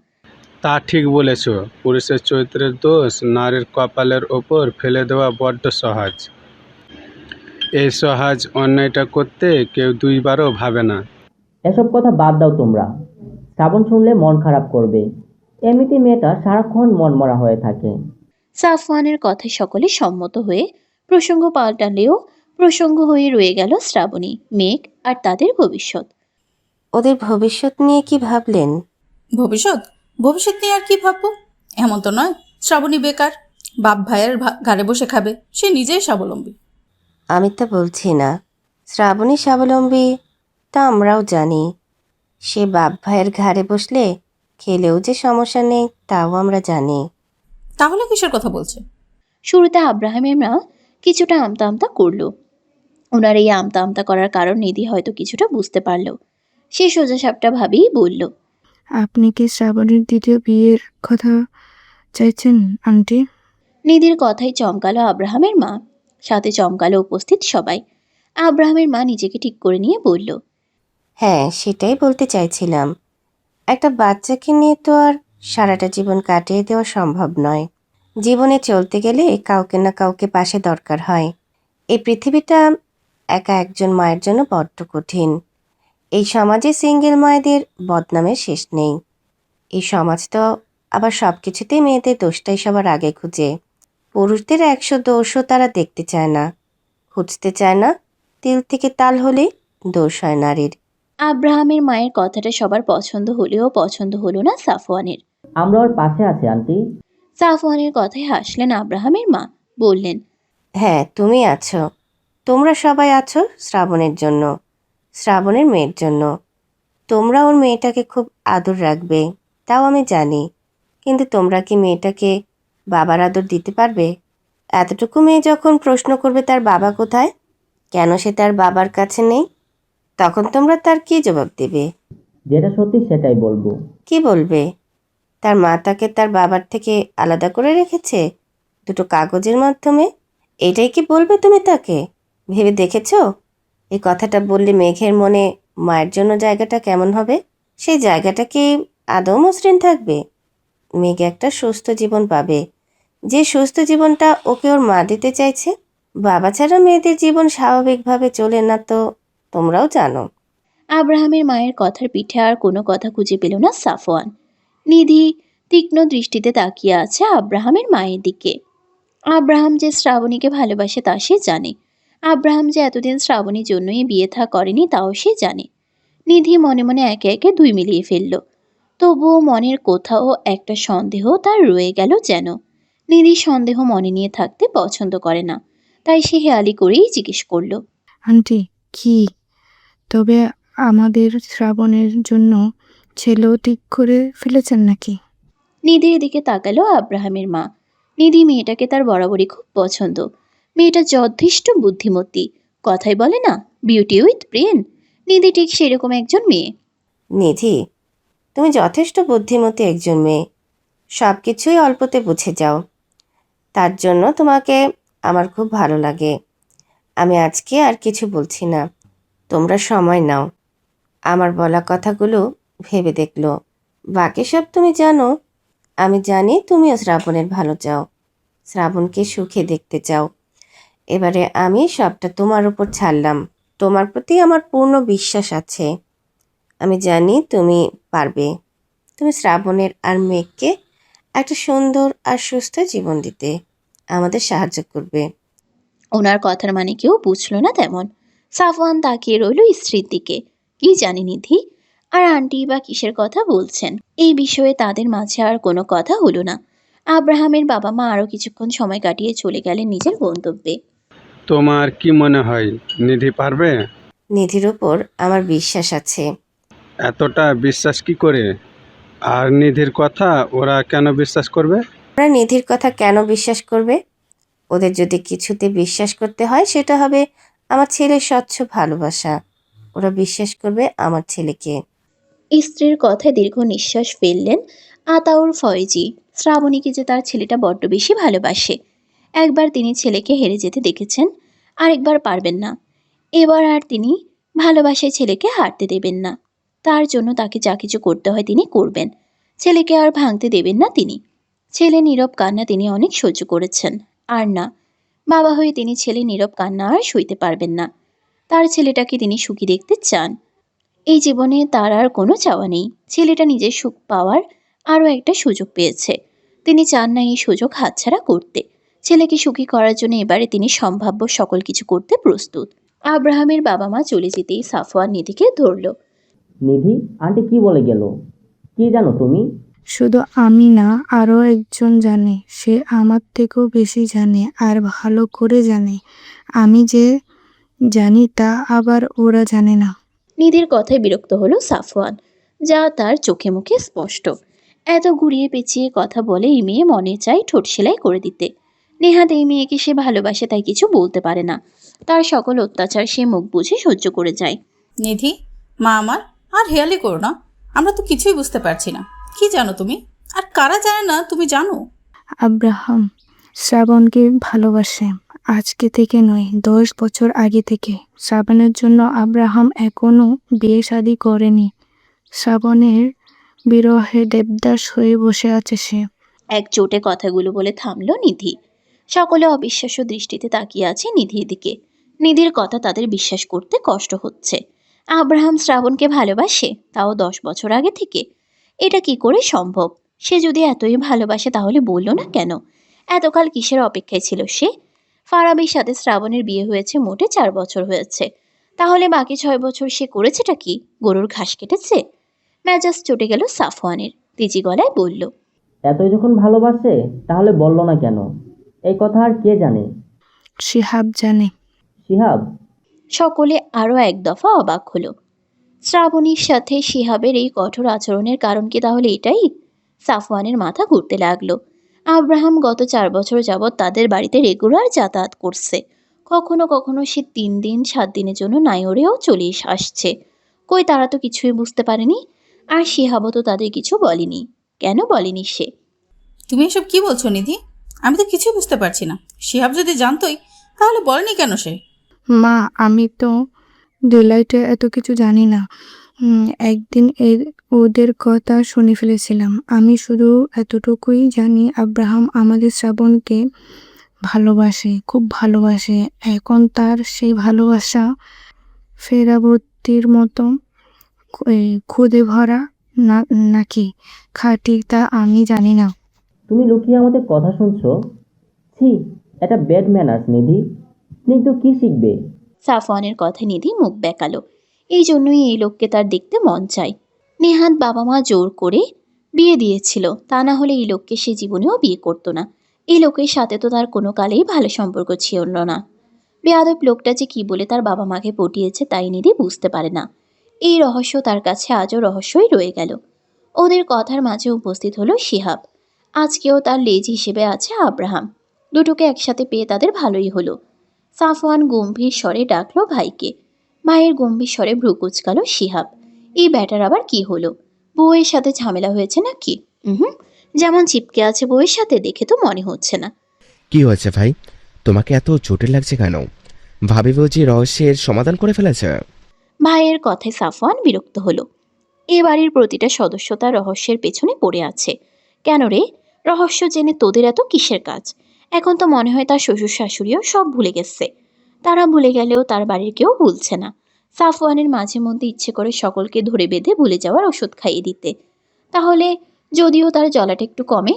তা ঠিক বলেছ। পুরুষের চরিত্রের দোষ নারীর কপালের ওপর ফেলে দেওয়া বড্ড সহজ। এই সহজ অন্যায়টা করতে কেউ দুইবারও ভাবে না। এসব কথা বাদ দাও তোমরা। শ্রাবণ শুনলে মন খারাপ করবে। এমনিতে মেয়েটা সারাক্ষণ মনমরা হয়ে থাকে। সাফওয়ানের কথায় সকলে সম্মত হয়ে প্রসঙ্গ পাল্টালেও প্রসঙ্গ হয়ে রয়ে গেল শ্রাবণী, মেঘ আর তাদের ভবিষ্যৎ। ওদের ভবিষ্যৎ নিয়ে কি ভাবলেন? ভবিষ্যৎ ভবিষ্যৎ নিয়ে আর কি ভাববো? এমন তো নয় শ্রাবণী বেকার, বাপ ভাইয়ের ঘাড়ে বসে খাবে। সে নিজেই স্বাবলম্বী। আমি তা বলছি না। শ্রাবণী স্বাবলম্বী তা আমরাও জানি। সে বাপ ভাইয়ের ঘাড়ে বসলে খেলেও যে সমস্যা নেই তাও আমরা জানি। তাহলে কিসের কথা বলছে? শুরুতে আব্রাহামের মা কিছুটা আমতা আমতা করলো। ওনার এই আমতা আমতা করার কারণ নিধি হয়তো কিছুটা বুঝতে পারল। সে সোজাসাপটা ভাবেই বলল, আপনি কি শ্রাবণীর দ্বিতীয় বিয়ের কথা চাইছেন আন্টি? নিধির কথাই চমকালো আব্রাহামের মা, সাথে চমকালো উপস্থিত সবাই। আব্রাহামের মা নিজেকে ঠিক করে নিয়ে বলল, হ্যাঁ, সেটাই বলতে চাইছিলাম। একটা বাচ্চাকে নিয়ে তো আর সারাটা জীবন কাটিয়ে দেওয়া সম্ভব নয়। জীবনে চলতে গেলে কাউকে না কাউকে পাশে দরকার হয়। এই পৃথিবীটা একা একজন মায়ের জন্য বড্ড কঠিন। এই সমাজে সিঙ্গেল মায়েদের বদনামের শেষ নেই। এই সমাজ তো আবার সব কিছুতেই মেয়েদের দোষটাই সবার আগে খুঁজে। পুরুষদের 100 দোষও তারা দেখতে চায় না, খুঁজতে চায় না। তিল থেকে তাল হলে দোষ হয় নারীর। আব্রাহামের মায়ের কথাটা সবার পছন্দ হলেও পছন্দ হলো না সাফওয়ানের। আমরা ওর পাশে আছি আন্টি। সাফওয়ানের কথায় হাসলেন আব্রাহামের মা, বললেন, হ্যাঁ, তুমি আছো। তোমরা সবাই আছো শ্রাবণের জন্য, শ্রাবণের মেয়ের জন্য। তোমরা ওর মেয়েটাকে খুব আদর রাখবে, তাও আমি জানি। কিন্তু তোমরা কি মেয়েটাকে বাবার আদর দিতে পারবে? এতটুকু মেয়ে যখন প্রশ্ন করবে তার বাবা কোথায়, কেন সে তার বাবার কাছে নেই, তখন তোমরা তার কি জবাব দেবে? যেটা সত্যি সেটাই বলবো। কি বলবে? তার মা তাকে তার বাবার থেকে আলাদা করে রেখেছে দুটো কাগজের মাধ্যমে, এটাই কি বলবে তুমি তাকে? ভেবে দেখেছো এই কথাটা বললে মেঘের মনে মায়ের জন্য জায়গাটা কেমন হবে? সেই জায়গাটা কি আদৌ মসৃণ থাকবে? মেঘ একটা সুস্থ জীবন পাবে, যে সুস্থ জীবনটা ওকে ওর মা দিতে চাইছে। বাবা ছাড়া মেয়েদের জীবন স্বাভাবিকভাবে চলে না, তো তোমরাও জানো। আব্রাহামের মায়ের কথার পিঠে আর কোনো কথা খুঁজে পেল না সাফওয়ান। নিধি তীক্ষ্ণ দৃষ্টিতে তাকিয়ে আছে আব্রাহামের মায়ের দিকে। আব্রাহাম যে শ্রাবণীকে ভালোবাসে তা সে জানে। আব্রাহাম যে এতদিন শ্রাবণীর জন্যই বিয়ে থা করেনি তাও সে জানে। নিধি মনে মনে একে একে দুই মিলিয়ে ফেলল। তবুও মনের কোথাও একটা সন্দেহ তার রয়ে গেল যেন। নিধি সন্দেহ মনে নিয়ে থাকতে পছন্দ করে না, তাই সে হেয়ালি করেই জিজ্ঞেস করলো, আন্টি, কি তবে আমাদের শ্রাবণের জন্য ছেলেও ঠিক করে ফেলেছেন নাকি? নিধির দিকে তাকালো আব্রাহামের মা। নিধি মেয়েটাকে তার বরাবরই খুব পছন্দ। মেয়েটা যথেষ্ট বুদ্ধিমতী, কথাই বলে না, বিউটি উইথ ব্রেন। নিধি ঠিক সেরকম একজন মেয়ে। নিধি, তুমি যথেষ্ট বুদ্ধিমতী একজন মেয়ে, সব কিছুই অল্পতে বুঝে যাও। তার জন্য তোমাকে আমার খুব ভালো লাগে। আমি আজকে আর কিছু বলছি না, তোমরা সময় নাও। আমার বলা কথাগুলো ভেবে দেখলো। বাকি সব তুমি জানো। আমি জানি তুমিও শ্রাবণের ভালো চাও, শ্রাবণকে সুখে দেখতে চাও। এবারে আমি সবটা তোমার উপর ছাড়লাম। তোমার প্রতি আমার পূর্ণ বিশ্বাস আছে। আমি জানি তুমি পারবে। তুমি শ্রাবণের আর মেঘকে একটা সুন্দর আর সুস্থ জীবন দিতে আমাদের সাহায্য করবে। ওনার কথার মানে কেউ বুঝলো না তেমন। সাফওয়ান তাকিয়ে রইল স্ত্রীর দিকে। কি জানি নিধি আর আন্টি বা কিসের কথা বলছেন। এই বিষয়ে তাদের মাঝে আর কোনো কথা হলো না। আব্রাহামের বাবা মা আরও কিছুক্ষণ সময় কাটিয়ে চলে গেলেন নিজের গন্তব্যে। তোমার কি মনে হয় নিধি পারবে? নিধির ওপর আমার বিশ্বাস আছে। এতটা বিশ্বাস কি করে? আর নিধির কথা ওরা কেন বিশ্বাস করবে? ওরা নিধির কথা কেন বিশ্বাস করবে? ওদের যদি কিছুতে বিশ্বাস করতে হয় সেটা হবে আমার ছেলের স্বচ্ছ ভালোবাসা। ওরা বিশ্বাস করবে আমার ছেলেকে। স্ত্রীর কথায় দীর্ঘ নিঃশ্বাস ফেললেন আতাউর ফয়েজি। শ্রাবণীকে যে তার ছেলেটা বড্ড বেশি ভালোবাসে। একবার তিনি ছেলেকে হেরে যেতে দেখেছেন, আরেকবার পারবেন না। এবার আর তিনি ভালোবাসায় ছেলেকে হারতে দেবেন না। তার জন্য তাকে যা কিছু করতে হয় তিনি করবেন। ছেলেকে আর ভাঙতে দেবেন না তিনি। ছেলে নীরব কান্না তিনি অনেক সহ্য করেছেন, আর না, বাবা হয়ে তিনি ছেলে নীরব কান্না আর সইতে পারবেন না। তার ছেলেটাকে তিনি সুখী দেখতে চান। এই জীবনে তার আর কোনো চাওয়া নেই। ছেলেটা নিজের সুখ পাওয়ার আরও একটা সুযোগ পেয়েছে। তিনি চান না এই সুযোগ হাতছাড়া করতে। ছেলেকে সুখী করার জন্য এবারে তিনি সম্ভাব্য সকল কিছু করতে প্রস্তুত। আব্রাহামের বাবা মা চলে যেতেই সাফওয়ান নিধিকে ধরল। নিধি, আন্টি কি বলে গেল? কি জানো তুমি? শুধু আমি না, আরও একজন জানে। সে আমার থেকেও বেশি জানে আর ভালো করে জানে। আমি যে জানি তা আবার ওরা জানে না। নিধির কথায় বিরক্ত হলো সাফওয়ান, যা তার চোখে মুখে স্পষ্ট। এত ঘুরিয়ে পেঁচিয়ে কথা বলে এই মেয়ে মনে চায় ঠোঁট সেলাই করে দিতে। নেহাত এই মেয়েকে সে ভালোবাসে তাই কিছু বলতে পারে না। তার সকল অত্যাচার সে মুখ বুঝে সহ্য করে যায়। নিধি, মা আমার, আর হেয়ালি করো না। আমরা তো কিছুই বুঝতে পারছি না। কি জানো তুমি? আর কারা জানে না তুমি জানো? আব্রাহাম শ্রাবণকে ভালোবাসে, আজকে থেকে নয়, 10 বছর আগে থেকে। শ্রাবণের জন্য আব্রাহাম এখনো বিয়ে শাদী করেনি। শ্রাবণের বিরহে দেবদাস হয়ে বসে আছে সে। এক চোটে কথাগুলো বলে থামল নিধি। সকলে অবিশ্বাস্য দৃষ্টিতে তাকিয়ে আছে নিধির দিকে। নিধির কথা তাদের বিশ্বাস করতে কষ্ট হচ্ছে। আব্রাহাম শ্রাবণকে ভালোবাসে, তাও 10 বছর আগে থেকে। এটা কি করে সম্ভব? সে যদি এতই ভালোবাসে তাহলে বলল না কেন? এতকাল কিসের অপেক্ষায় ছিল সে? ফারাবির সাথে শ্রাবণের বিয়ে হয়েছে মোটে 4 বছর হয়েছে। তাহলে বাকি 6 বছর সে করেছেটা কি? গরুর ঘাস কেটেছে? মেজাজ চটে গেল সাফওয়ানের, তেজি গলায় বলল, এতই যখন ভালোবাসে তাহলে বললো না কেন? এই কথা আর কে জানে? শিহাব জানে। শিহাব? সকলে আরও এক দফা অবাক হলো। শ্রাবণীর সাথে শিহাবের এই কঠোর আচরণের কারণ কি তাহলে এটাই? সাফওয়ানের মাথা ঘুরতে লাগলো। আব্রাহাম গত 4 বছর যাবৎ তাদের বাড়িতে রেগুলার যাতায়াত করছে। কখনো কখনো সে 3 দিন 7 দিনের জন্য নাইওরেও চলে আসছে। কই তারা তো কিছুই বুঝতে পারেনি। আর শিহাবও তো তাদের কিছু বলেনি। কেন বলেনি সে? তুমি এসব কি বলছো নিধি? আমি তো কিছুই বুঝতে পারছি না। শিহাব যদি জানতোই তাহলে বলেনি কেন সে? মা, আমি তো ডিলাইটে এত কিছু জানি না। একদিন ওদের কথা শুনে ফেলেছিলাম। আমি শুধু এতটুকুই জানি আব্রাহাম আমাদের শ্রাবণকে ভালোবাসে, খুব ভালোবাসে। এখন তার সেই ভালোবাসা ফেরাবতীর মতো খুদে ভরা না নাকি খাঁটি তা আমি জানি না। তুমি লুকিয়ে আমাদের কথা শুনছো? ছি, এটা ব্যাড ম্যানার্স নিধি। স্নিগ্ধ কি শিখবে? সাফওয়ানের কথায় নিধি মুখ বেঁকালো। এই জন্যই এই লোককে তার দেখতে মন চায়। নেহাত বাবা মা জোর করে বিয়ে দিয়েছিল, তা না হলে এই লোককে সে জীবনেও বিয়ে করতো না। এই লোকের সাথে তো তার কোনো কালেই ভালো সম্পর্ক ছিল না। বেয়াদব লোকটা যে কি বলে তার বাবা মাকে পটিয়েছে তাই নিধি বুঝতে পারে না। এই রহস্য তার কাছে আজও রহস্যই রয়ে গেল। ওদের কথার মাঝে উপস্থিত হলো শিহাব। আজকেও তার লেজ হিসেবে আছে আব্রাহাম। দুটোকে একসাথে পেয়ে তাদের ভালোই হলো। সাফওয়ান গম্ভীর স্বরে ডাকলো ভাইকে। ভাইয়ের গম্ভীর স্বরে ভ্রু কুচকালো শিহাব। এই ব্যাটার আবার কি হলো? বউয়ের সাথে ঝামেলা হয়েছে নাকি? যেমন চিপকে আছে বউয়ের সাথে দেখে তো মনে হচ্ছে না। কি হয়েছে ভাই? তোমাকে এত জটিল লাগছে কেন? ভাবি বুঝি রহস্যের সমাধান করে ফেলেছে? ভাইয়ের কথায় সাফওয়ান বিরক্ত হলো। এ বাড়ির প্রতিটা সদস্য তার রহস্যের পেছনে পড়ে আছে। কেন রে? রহস্য জেনে তোদের এত কিসের কাজ? এখন তো মনে হয় তার শ্বশুর শাশুড়িও সব ভুলে গেছে। তারা ভুলে গেলেও তার বাড়ির কেউ ভুলছে না। সাফওয়ানের মাঝে মধ্যে ইচ্ছে করে সকলকে ধরে বেঁধে ভুলে যাওয়ার ওষুধ খাইয়ে দিতে। তাহলে যদিও তার জ্বলাটা একটু কমে,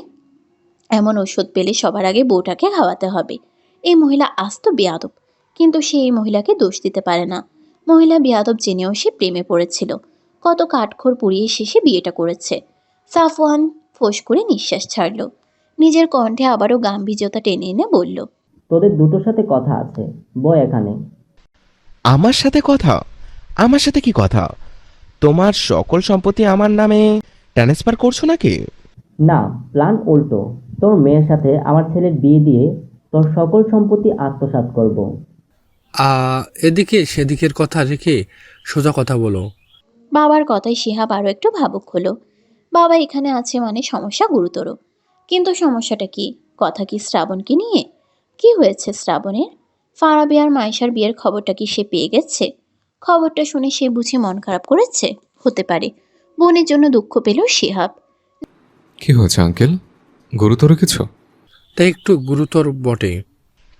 এমন ওষুধ পেলে সবার আগে বউটাকে খাওয়াতে হবে। এই মহিলা আস্ত বেয়াদব, কিন্তু সে এই মহিলাকে দোষ দিতে পারে না। মহিলা বেয়াদব জেনেও সে প্রেমে পড়েছিল। কত কাঠখড় পুড়িয়ে শেষে বিয়েটা করেছে। সাফওয়ান ফোঁস করে নিঃশ্বাস ছাড়ল। নিজের কণ্ঠে আবারও গাম্ভীর্যতা টেনে এনে বলল, তোদের দুটোর সাথে কথা আছে, বয় এখানে। আমার সাথে কথা? আমার সাথে কি কথা? তোমার সকল সম্পত্তি আমার নামে ট্রান্সফার করছো নাকি? না, প্ল্যান উল্টো। তোর মেয়ের সাথে আমার ছেলের বিয়ে দিয়ে তোর সকল সম্পত্তি আত্মসাৎ করব। এদিকে সেদিকের কথা রেখে সোজা কথা বলো। বাবার কথায় শিহাব আরও একটু ভাবুক হলো। বাবা এখানে আছে মানে সমস্যা গুরুতর। কিন্তু সমস্যাটা কি? কথা কি শ্রাবণকে নিয়ে? কি হয়েছে শ্রাবণের? ফারাবি আর মাইশার বিয়ের খবরটা কি সে পেয়ে গেছে? খবরটা শুনে সে বুঝি মন খারাপ করেছে? হতে পারে। বোনের জন্য দুঃখ পেল শিহাব। কি হয়েছে আঙ্কেল? গুরুতর কিছু? তাই একটু গুরুতর বটে।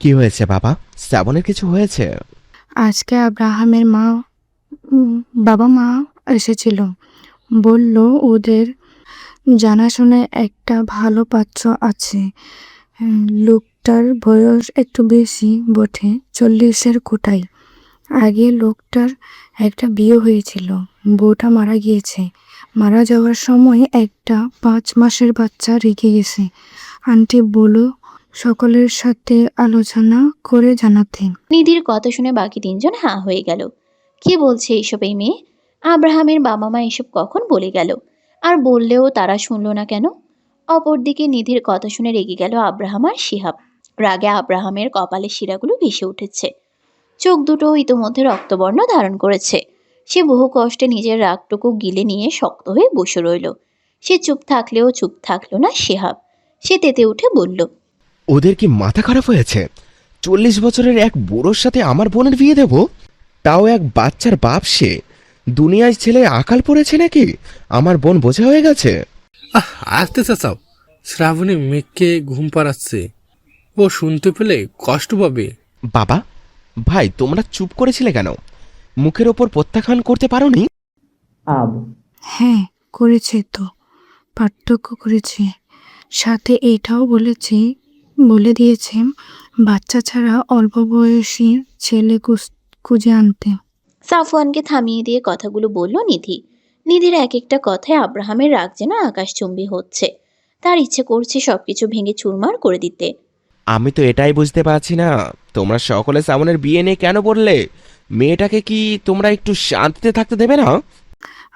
কি হয়েছে বাবা? শ্রাবণের কিছু হয়েছে? আজকে আব্রাহামের বাবা মা এসেছিল। বলল ওদের জানাশোনায় একটা ভালো পাত্র আছে। লোকটার বয়স একটু বেশি বটে, 40-এর কোটায়। আগে লোকটার একটা বিয়ে হয়েছিল, বউটা মারা গিয়েছে। মারা যাওয়ার সময় একটা 5 মাসের বাচ্চা রেখে গেছে। আন্টি বলো সকলের সাথে আলোচনা করে জানাতে। নিধির কথা শুনে বাকি 3 জন হাঁ হয়ে গেল। কি বলছে এইসব এই মেয়ে? আব্রাহামের বাবা মা এসব কখন বলে গেল? আর বললেও তারা শুনল না কেন? অপরদিকে নিধির কথা শুনে রেগে গেল আব্রাহাম আর শিহাব। রাগে আব্রাহামের কপালের শিরাগুলো ভেসে উঠেছে। চোখ দুটো ইতোমধ্যে রক্তবর্ণ ধারণ করেছে। সে বহু কষ্টে নিজের রাগটুকু গিলে নিয়ে শক্ত হয়ে বসে রইল। সে চুপ থাকলেও চুপ থাকলো না শিহাব। সে তেতে উঠে বলল, ওদের কি মাথা খারাপ হয়েছে? 40 বছরের এক বুড়োর সাথে আমার বোনের বিয়ে দেব? তাও এক বাচ্চার বাপ সে। দুনিয়ায় ছেলে আকাল পড়েছে নাকি? আমার বোন বোঝা হয়ে গেছে। আসতে চাও, শ্রাবণী মেঘকে ঘুম পাড়াচ্ছে। ও শুনতে পেলে কষ্ট পাবে। বাবা, ভাই, তোমরা চুপ করেছিলে কেন? মুখের ওপর প্রত্যাখ্যান করতে পারোনি? হ্যাঁ, করেছে তো, পার্থক্য করেছে। সাথে এটাও বলেছে বলে দিয়েছে বাচ্চা ছাড়া অল্প বয়সী ছেলে খুঁজে আনতে। সাফওয়ানকে থামিয়ে দিয়ে কথাগুলো বলল নিধি। নিধির এক একটা কথায় আব্রাহামের রাগ যেন আকাশচুম্বী হচ্ছে। তার ইচ্ছে করছে সবকিছু ভেঙে চুরমার করে দিতে। আমি তো এটাই বুঝতে পারছি না, তোমরা সকলে শ্রাবণের বিয়ে নিয়ে কেন বললে? মেয়েটাকে কি তোমরা একটু শান্তিতে থাকতে দেবে না?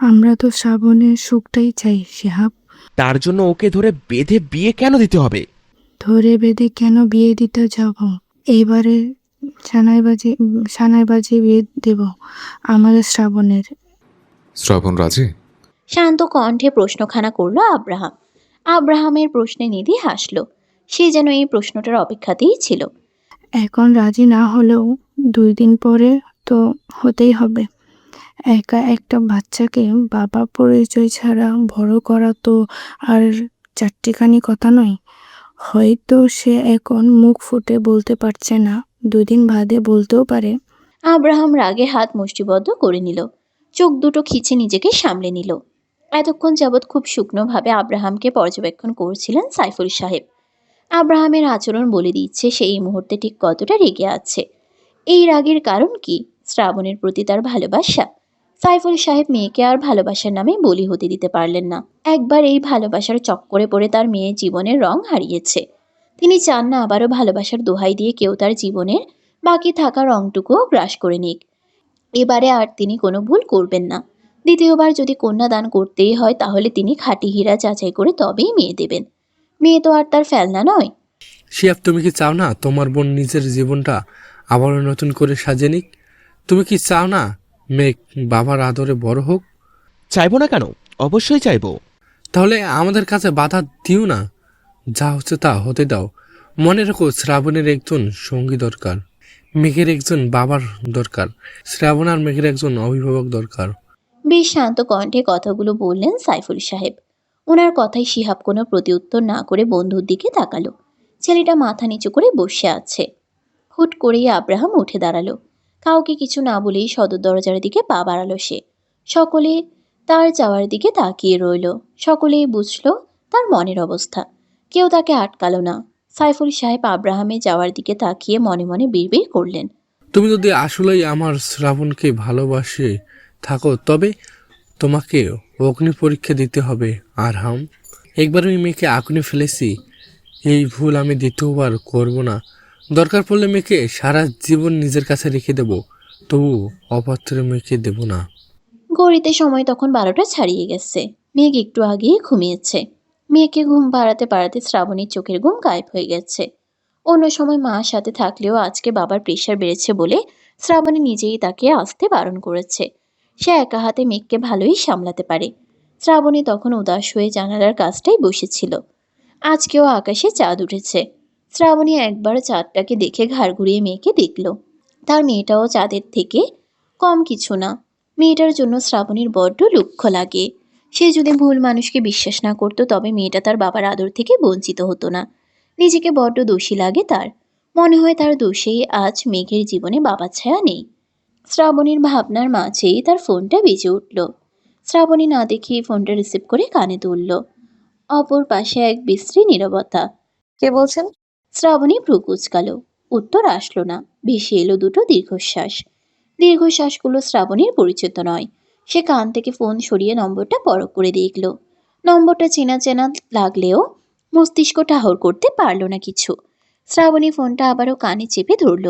আমরা তো শ্রাবণের সুখটাই চাই শিহাব। তার জন্য ওকে ধরে বেঁধে বিয়ে কেন দিতে হবে? ধরে বেঁধে কেন বিয়ে দিতে যাব? এইবারে সানাইবাজি বিয়ে দেব আমাদের শ্রাবণের। শ্রাবণ রাজি? শান্ত কণ্ঠে প্রশ্নখানা করল আব্রাহাম। আব্রাহামের প্রশ্নে নিধি হাসল। সে যেন এই প্রশ্নটার অপেক্ষাতেই ছিল। এখন রাজি না হলেও 2 দিন পরে তো হতেই হবে। একা একটা বাচ্চাকে বাবা পরিচয় ছাড়া বড় করা তো আর চারটিখানি কথা নয়। হয়তো সে এখন মুখ ফুটে বলতে পারছে না, 2 দিন বাদে বলতেও পারে। আব্রাহাম রাগে হাত মুষ্টিবদ্ধ করে নিল। চোখ দুটো খিচে নিজেকে সামলে নিল। এতক্ষণ যাবৎ খুব শুকনোভাবে আব্রাহামকে পর্যবেক্ষণ করছিলেন সাইফুল সাহেব। আব্রাহামের আচরণ বলে দিচ্ছে সে এই মুহূর্তে ঠিক কতটা রেগে আছে। এই রাগের কারণ কি? শ্রাবণের প্রতি তার ভালোবাসা। সাইফুল সাহেব মেয়েকে আর ভালোবাসার নামে বলি হতে দিতে পারলেন না। একবার এই ভালোবাসার চক্করে পড়ে তার মেয়ের জীবনের রং হারিয়েছে। তিনি চান না আবারও ভালোবাসার দোহাই দিয়ে কেউ তার জীবনের বাকি থাকা রংটুকুও গ্রাস করে নিক। এবারে আর তিনি কোনো ভুল করবেন না। দ্বিতীয়বার যদি কন্যাদান করতেই হয় তাহলে তিনি খাঁটি হীরা যাচাই করে তবেই মেয়ে দেবেন। মেয়ে তো আর তার ফেলনা নয়। শিয়াব, তুমি কি চাও না তোমার বোন নিজের জীবনটা আবারও নতুন করে সাজে নিক? তুমি কি চাও না মেঘ বাবার আদরে বড় হোক? চাইবো না কেন, অবশ্যই চাইবো। তাহলে আমাদের কাছে বাধা দিও না, যা হচ্ছে তা হতে দাও। মনে রেখো, শ্রাবণের একজন সঙ্গী দরকার, মেঘের একজন বাবার দরকার, শ্রাবণ আর মেঘের একজন অভিভাবক দরকার। বেশ শান্ত কণ্ঠে কথাগুলো বললেন সাইফুল সাহেব। ওনার কথায় শিহাব কোনো প্রতিউত্তর না করে বন্ধুর দিকে তাকালো। ছেলেটা মাথা নিচু করে বসে আছে। হুট করেই আব্রাহাম উঠে দাঁড়ালো। কাউকে কিছু না বলেই সদর দরজার দিকে পা বাড়ালো সে। সকলে তার যাওয়ার দিকে তাকিয়ে রইল। সকলেই বুঝল তার মনের অবস্থা। কেউ তাকে আটকালো না। সাইফুল সাহেব আব্রাহামে যাওয়ার দিকে তাকিয়ে মনে মনে বিড়বিড় করলেন, তুমি যদি আসলেই আমার শ্রাবণকে ভালোবাসে থাকো তবে তোমাকে অগ্নি পরীক্ষা দিতে হবে। আর একবার আমি মেয়েকে আগুনে ফেলেছি, এই ভুল আমি দ্বিতীয়বার করব না। দরকার পড়লে মেয়েকে সারা জীবন নিজের কাছে রেখে দেব, তবু অপাত্র মেয়েকে দেব না। ঘড়িতে সময় তখন 12টা ছাড়িয়ে গেছে। মেঘ একটু আগেই ঘুমিয়েছে। মেয়েকে ঘুম পাড়াতে পাড়াতে শ্রাবণীর চোখের ঘুম গায়েব হয়ে গেছে। অন্য সময় মার সাথে থাকলেও আজকে বাবার প্রেশার বেড়েছে বলে শ্রাবণী নিজেই তাকে আসতে বারণ করেছে। সে একা হাতে মেঘকে ভালোই সামলাতে পারে। শ্রাবণী তখন উদাস হয়ে জানালার কাছটাই বসেছিল। আজকেও আকাশে চাঁদ উঠেছে। শ্রাবণী একবার চাঁদটাকে দেখে ঘাড় ঘুরিয়ে মেয়েকে দেখল। তার মেয়েটাও চাঁদের থেকে কম কিছু না। মেয়েটার জন্য শ্রাবণীর বড্ড দুঃখ লাগে। সে যদি ভুল মানুষকে বিশ্বাস না করতো তবে মেয়েটা তার বাবার আদর থেকে বঞ্চিত হতো না। নিজেকে বড্ড দোষী লাগে তার। মনে হয় তার দোষেই আজ মেঘের জীবনে বাবার ছায়া নেই। শ্রাবণীর ভাবনার মাঝেই তার ফোনটা বেজে উঠল। শ্রাবণী না দেখেই ফোনটা রিসিভ করে কানে তুলল। অপর পাশে এক বিশ্রী নীরবতা। কে বলছেন? শ্রাবণী ভ্রু কুঁচকাল। উত্তর আসলো না। ভেসে এলো দুটো দীর্ঘশ্বাস। দীর্ঘশ্বাসগুলো শ্রাবণীর পরিচিত নয়। সে কান থেকে ফোন সরিয়ে নম্বরটা পরখ করে দেখল। নম্বরটা চেনা চেনা লাগলেও মস্তিষ্ক ঠাহর করতে পারল না কিছু। শ্রাবণী ফোনটা আবারও কানে চেপে ধরল।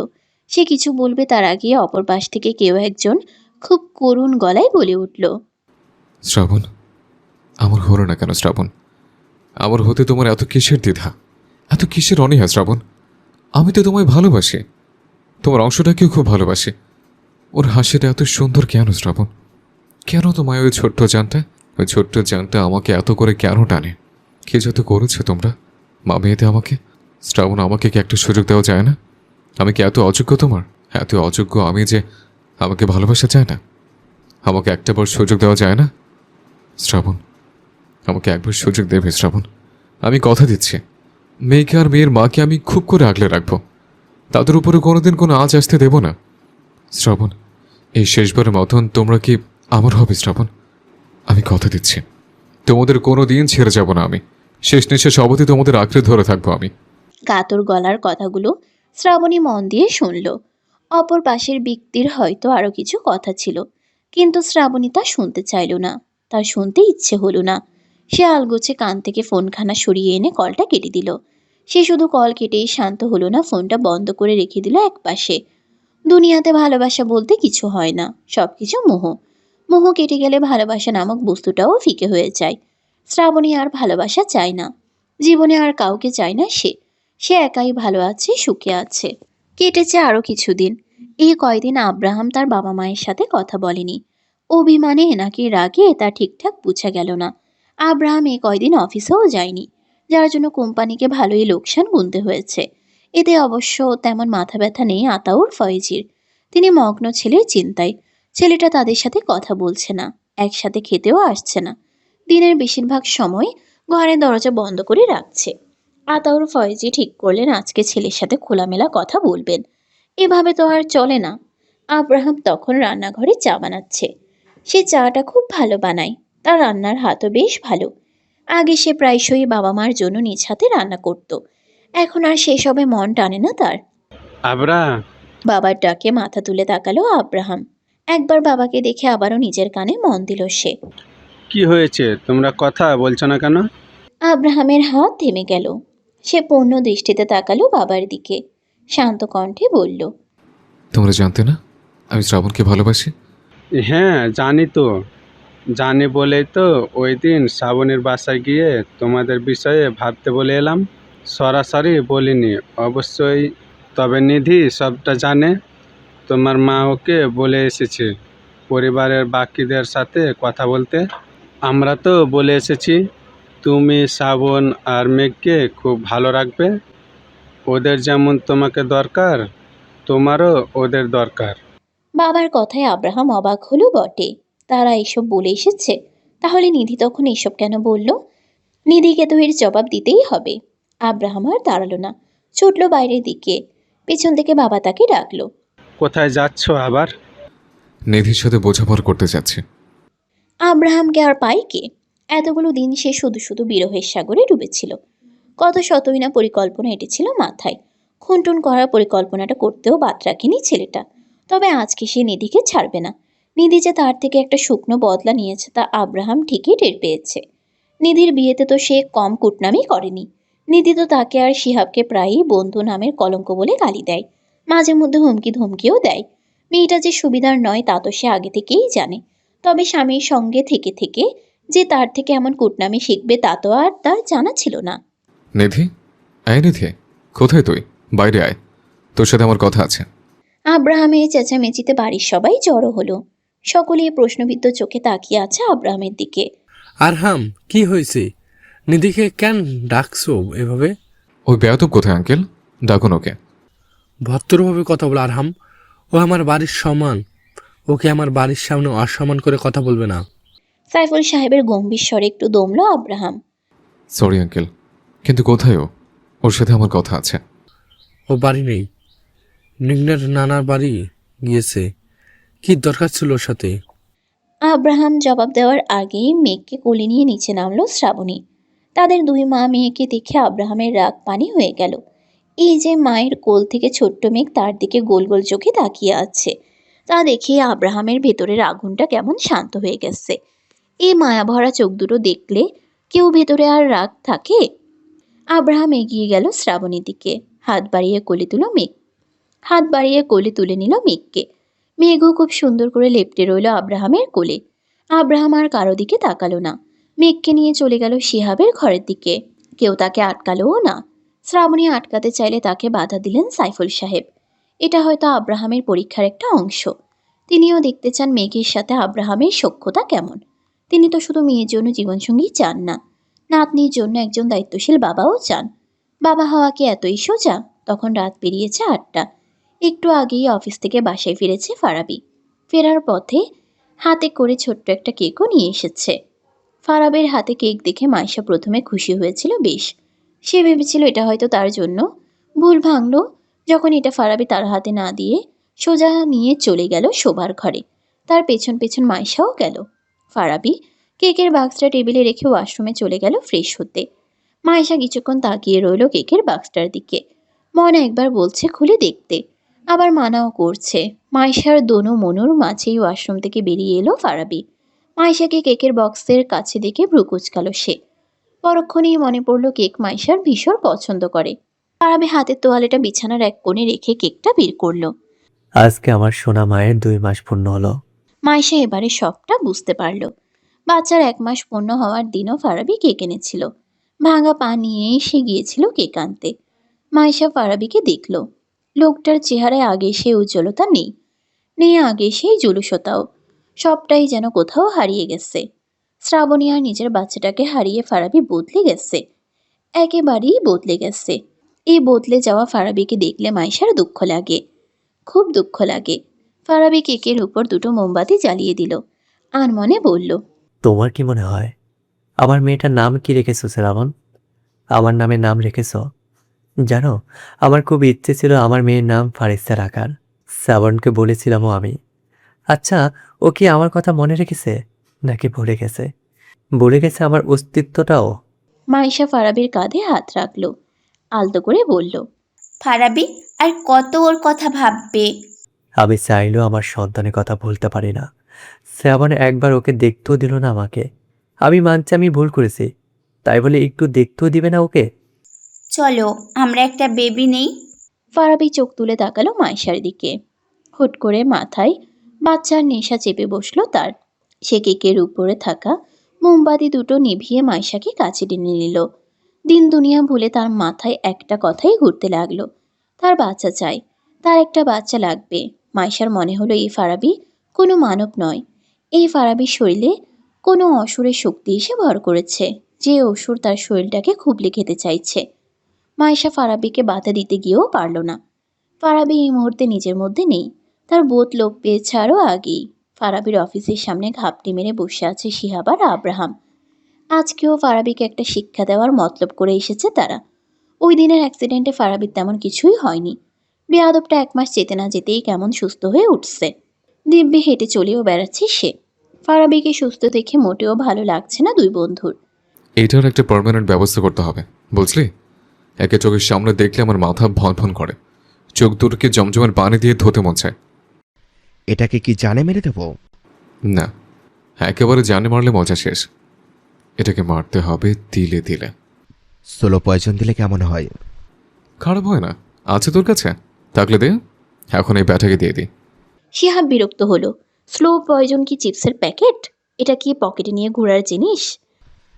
সে কিছু বলবে তার আগে অপর পাশ থেকে কেউ একজন খুব করুণ গলায় বলে উঠল, শ্রাবণ, আমার হলো না কেন শ্রাবণ? আমার হতে তোমার এত কিসের দ্বিধা, এত কিসের অনীহা শ্রাবণ? আমি তো তোমায় ভালোবাসি, তোমার অংশটাকেও খুব ভালোবাসি। ওর হাসিটা এত সুন্দর কেন শ্রাবণ? কেন তোমায় ওই ছোট্ট জানটা আমাকে এত করে কেন টানে? কে যত করেছে তোমরা মা মেয়েতে আমাকে? শ্রাবণ, আমাকে কি একটা সুযোগ দেওয়া যায় না? আমি কি এত অযোগ্য তোমার? এত অযোগ্য আমি যে আমাকে ভালোবাসা চায় না? আমাকে একটাবার সুযোগ দেওয়া যায় না? শ্রাবণ, আমাকে একবার সুযোগ দেবে শ্রাবণ? আমি কথা দিচ্ছি, মেয়েকে আর মেয়ের মাকে আমি খুব করে আগলে রাখবো। তাদের উপরে কোনোদিন কোনো আঁচ আসতে দেব না। শ্রাবণ, এই শেষবারের মতন তোমরা কি আমার হবে শ্রাবণ? আমি কথা দিচ্ছি, তোমাদের কোনো দিন ছেড়ে যাব না আমি। শেষ নিঃশ্বাস অবধি তোমাদের আঁকড়ে ধরে থাকবো আমি। কাতর গলার কথাগুলো শ্রাবণী মন দিয়ে শুনল। অপর পাশের ব্যক্তির হয়তো আরো কিছু কথা ছিল, কিন্তু শ্রাবণী তা শুনতে চাইল না, তার শুনতে ইচ্ছে হলো না। সে আলগোছে কান থেকে ফোনখানা সরিয়ে এনে কলটা কেটে দিল। সে শুধু কল কেটেই শান্ত হলো না, ফোনটা বন্ধ করে রেখে দিল একপাশে। দুনিয়াতে ভালোবাসা বলতে কিছু হয় না, সবকিছু মোহ। মোহ কেটে গেলে ভালোবাসা নামক বস্তুটাও ফিকে হয়ে যায়। শ্রাবণী আর ভালোবাসা চায় না, জীবনে আর কাউকে চায় না সে। সে একাই ভালো আছে, সুখে আছে। কেটেছে আরো কিছুদিন। এই কয়দিন আব্রাহাম তার বাবা মায়ের সাথে কথা বলেনি। অভিমানে নাকি রাগে তা ঠিকঠাক বোঝা গেল না। আব্রাহাম এই কয়দিন অফিসেও যায়নি, যার জন্য কোম্পানিকে ভালোই লোকসান গুনতে হয়েছে। এতে অবশ্য তেমন মাথা ব্যথা নেই আতাউর ফয়েজির। তিনি মগ্ন ছেলের চিন্তায়। ছেলেটা তাদের সাথে কথা বলছে না, একসাথে খেতেও আসছে না। দিনের বেশিরভাগ সময় ঘরের দরজা বন্ধ করে রাখছে। আতাউর ফয়েজি ঠিক করলেন আজকে ছেলের সাথে খোলামেলা কথা বলবেন। এভাবে তো আর চলে না। আব্রাহাম তখন রান্নাঘরে চা বানাচ্ছে। সে চাটা খুব ভালো বানায়, তার রান্নার হাতও বেশ ভালো। আগে সে প্রায়শই বাবা মার জন্য নিজ হাতে রান্না করত। এখন আর সেসবে মন টানে না তার। আবরা, বাবার ডাকে মাথা তুলে তাকালো আব্রাহাম। একবার বাবাকে দেখে আবারও নিজের কানে মন দিল সে। কি হয়েছে? তোমরা কথা বলছো না কেন? আব্রাহামের হাত থেমে গেল। সে পূর্ণ দৃষ্টিতে তাকালো বাবার দিকে, শান্ত কণ্ঠে বলল, তোমরা জানতে না আমি শ্রাবণকে ভালোবাসি? হ্যাঁ, জানি তো। জানি বলেই তো ওই দিন শ্রাবণীর বাসায় গিয়ে তোমাদের বিষয়ে ভাবতে বলে এলাম। সরাসরি বলিনি অবশ্যই, তবে নিধি সবটা জানে। তোমার মা ওকে বলে এসেছে পরিবারের বাকিদের সাথে কথা বলতে। আমরা তো বলে এসেছি তুমি শ্রাবণ আর মেঘকে খুব ভালো রাখবে। ওদের যেমন তোমাকে দরকার, তোমারও ওদের দরকার। বাবার কথায় আব্রাহাম অবাক হলো বটে। তারা এসব বলে এসেছে, তাহলে নিধি তখন এসব কেন বলল? নিধিকে তো এর জবাব দিতেই হবে। আব্রাহাম আর দাঁড়ালো না, ছুটলো বাইরের দিকে। পেছন থেকে বাবা তাকে ডাকলো। কোথায় যাচ্ছ আবার? নিধির সাথে বোঝাপড়া করতে যাচ্ছি। আব্রাহামকে আর পাই কে? এতগুলো দিন সে শুধু শুধু বিরহের সাগরে ডুবেছিল। কত শতই না পরিকল্পনা এঁটেছিল মাথায়। খুনটুন করার পরিকল্পনাটা করতেও বাদ রাখেনি ছেলেটা। তবে আজকে সে নিধিকে ছাড়বে না। নিধি যে তার থেকে একটা শুকনো বদলা নিয়েছে তা আব্রাহাম ঠিকই টের পেয়েছে। নিধির বিয়েতে তো সে কম কুটনামি করেনি। নিধি তো তাকে আর শিহাবকে প্রায়ই বন্ধু নামের কলঙ্ক বলে গালি দেয়, মাঝে মধ্যে হুমকি ধমকিও দেয়। মেয়েটা যে সুবিধার নয় তা তো সে আগে থেকেই জানে। তবে স্বামীর সঙ্গে থেকে থেকে যে তার থেকে এমন কুটনামি শিখবে তা তো আর তার জানা ছিল না। নিধি, আয় নিধি, কোথায় তুই? বাইরে আয়, তোর সাথে আমার কথা আছে। আব্রাহামের চেঁচামেচিতে বাড়ির সবাই জড়ো হলো। সকলেই প্রশ্নবিদ্ধ চোখে তাকিয়ে আছে আব্রাহামের দিকে। আরহাম, কি হয়েছে? নিধিকে কেন ডাকছো এভাবে? ওই বেয়াদব কোথায় আঙ্কেল? ডাকুন ওকে। ভদ্রভাবে কথা বল আরহাম। ও আমার বাড়ির সমান, ওকে আমার বাড়ির সামনে অসম্মান করে কথা বলবে না। সাইফুল সাহেবের গম্ভীর স্বরে একটু দমলো আব্রাহাম। সরি আঙ্কেল, কিন্তু কোথায় ও? ওর সাথে আমার কথা আছে। ও বাড়ি নেই, নিগ্নের নানার বাড়ি গিয়েছে। কি দরকার ছিল ওর সাথে? আব্রাহাম জবাব দেওয়ার আগেই মেঘকে কোলে নিয়ে নিচে নামলো শ্রাবণী। তাদের দুই মা মেয়েকে দেখে আব্রাহামের রাগ পানি হয়ে গেল। এই যে মায়ের কোল থেকে ছোট্ট মেঘ তার দিকে গোল গোল চোখে তাকিয়ে আছে, তা দেখে আব্রাহামের ভেতরের আগুনটা কেমন শান্ত হয়ে গেছে। এই মায়াভরা চোখ দুটো দেখলে কেউ ভেতরে আর রাগ থাকে? আব্রাহাম এগিয়ে গেল শ্রাবণীর দিকে, হাত বাড়িয়ে কোলে তুলে নিল মেঘকে। মেঘও খুব সুন্দর করে লেপ্টে রইল আব্রাহামের কোলে। আব্রাহাম আর কারো দিকে তাকালো না, মেঘকে নিয়ে চলে গেল শিহাবের ঘরের দিকে। কেউ তাকে আটকালোও না। শ্রাবণী আটকাতে চাইলে তাকে বাধা দিলেন সাইফুল সাহেব। এটা হয়তো আব্রাহামের পরীক্ষার একটা অংশ। তিনিও দেখতে চান মেঘের সাথে আব্রাহামের সখ্যতা কেমন। তিনি তো শুধু মেয়ের জন্য জীবনসঙ্গী চান না, নাতনির জন্য একজন দায়িত্বশীল বাবাও চান। বাবা হওয়া কি এতই সোজা? তখন রাত পেরিয়েছে 8টা। একটু আগেই অফিস থেকে বাসায় ফিরেছে ফারাবি। ফেরার পথে হাতে করে ছোট্ট একটা কেকও নিয়ে এসেছে। ফারাবের হাতে কেক দেখে মাইশা প্রথমে খুশি হয়েছিল বেশ। সে ভেবেছিল এটা হয়তো তার জন্য। ভুল ভাঙল যখন এটা ফারাবি তার হাতে না দিয়ে সোজা নিয়ে চলে গেল শোবার ঘরে। তার পেছন পেছন মাইশাও গেল। ফারাবি কেকের বাক্সটা টেবিলে রেখে ওয়াশরুমে চলে গেল ফ্রেশ হতে। মাইশা কিছুক্ষণ তাকিয়ে রইল কেকের বাক্সটার দিকে। মন একবার বলছে খুলে দেখতে, আবার মানাও করছে। মাইশার দোনো মনুর মাঝেই ওয়াশরুম থেকে বেরিয়ে এলো ফারাবি। মাইশাকে কেকের বক্সের কাছে দেখে ভ্রু কুচকালো সে। পরক্ষণেই মনে পড়ল কেক মাইশার ভীষণ পছন্দ করে। ফারাবি হাতের তোয়ালেটা বিছানার এক কোণে রেখে কেকটা বের করলো। আজকে আমার সোনা মায়ের 2 মাস পূর্ণ হলো। মাইশা এবারে সবটা বুঝতে পারল। বাচ্চার 1 মাস পূর্ণ হওয়ার দিনও ফারাবি কেক এনেছিল। ভাঙা পা নিয়ে এসে গিয়েছিল কেক আনতে। মাইশা ফারাবিকে দেখল। লোকটার চেহারায় আগে সে উজ্জ্বলতা নেই, নেই আগে সেই জুলুসতাও। সবটাই যেন কোথাও হারিয়ে গেছে। শ্রাবণী আর নিজের বাচ্চাটাকে হারিয়ে ফারাবি বদলে গেছে, একেবারেই বদলে গেছে। এই বদলে যাওয়া ফারাবিকে দেখলে মাইশার দুঃখ লাগে, খুব দুঃখ লাগে। ফারাবি কেকের উপর 2টো মোমবাতি জ্বালিয়ে দিল। আনমনে বলল, তোমার কি মনে হয় আমার মেয়েটার নাম কি রেখেছো শ্রাবণ? আমার নামে নাম রেখেছো? জানো, আমার খুব ইচ্ছে ছিল আমার মেয়ের নাম ফারিস্তা রাখার। শ্রাবণকে বলেছিলামও আমি। আচ্ছা, ও কি আমার কথা মনে রেখেছে নাকি ভুলে গেছে? ভুলে গেছে আমার অস্তিত্বটাও। মাইশা ফারাবির কাঁধে হাত রাখল, আলতো করে বলল, ফারাবি আর কত ওর কথা ভাববে? আমি চাইলেও আমার সন্তানের কথা ভুলতে পারি না। শ্রাবণ একবার ওকে দেখতেও দিল না আমাকে। আমি মানছি আমি ভুল করেছি, তাই বলে একটু দেখতেও দিবে না ওকে? চলো আমরা একটা বেবি নেই। ফারাবি চোখ তুলে তাকালো মাইশার দিকে। হুট করে মাথায় বাচ্চার নেশা চেপে বসলো তার। সে কেকের উপরে থাকা মোমবাতি 2টো নিভিয়ে মাইশাকে কাছে টেনে নিল। দিন দুনিয়া ভুলে তার মাথায় একটা কথাই ঘুরতে লাগলো, তার বাচ্চা চাই, তার একটা বাচ্চা লাগবে। মাইশার মনে হলো এই ফারাবি কোনো মানব নয়। এই ফারাবির শরীরে কোনো অসুরের শক্তি এসে ভর করেছে, যে অসুর তার শরীরটাকে খুবলে খেতে চাইছে। মাইশা ফারাবিকে বাধা দিতে গিয়েও পারল না। ফারাবি এই মুহূর্তে নিজের মধ্যে নেই, তার বোধ লোপ পেয়েছে আরও আগেই। ফারাবির অফিসের সামনে ঘাপটি মেরে বসে আছে শিহাব আর আব্রাহাম। আজকেও ফারাবিকে একটা শিক্ষা দেওয়ার মতলব করে এসেছে তারা। ওই দিনের অ্যাক্সিডেন্টে ফারাবির তেমন কিছুই হয়নি। বেয়াদবটা 1 মাস যেতে না যেতেই কেমন সুস্থ হয়ে উঠছে। দিব্যি হেঁটে চলেও বেড়াচ্ছে সে। ফারাবিকে সুস্থ দেখে মোটেও ভালো লাগছে না দুই বন্ধুর। এটার একটা পার্মানেন্ট ব্যবস্থা করতে হবে, বুঝলি? একে চোখের সামনে দেখলে আমার মাথা ভন ভন করে, চোখ দুটোকে জমজমের পানি দিয়ে ধুতে মন চায়। এটাকে কি জানে মেরে দেবো? না, একেবারে জানে মারলে মজা শেষ। এটাকে মারতে হবে তিলে তিলে। সোলো পয়জন দিলে কেমন হয়? খারাপ হয় না। আছে তোর কাছে? থাকলে দে, এখন এই ব্যাটাকে দিয়ে দিই। শিহাব বিরক্ত হলো। স্লো পয়জন কি চিপসের প্যাকেট? এটা কি পকেটে নিয়ে ঘোরার জিনিস?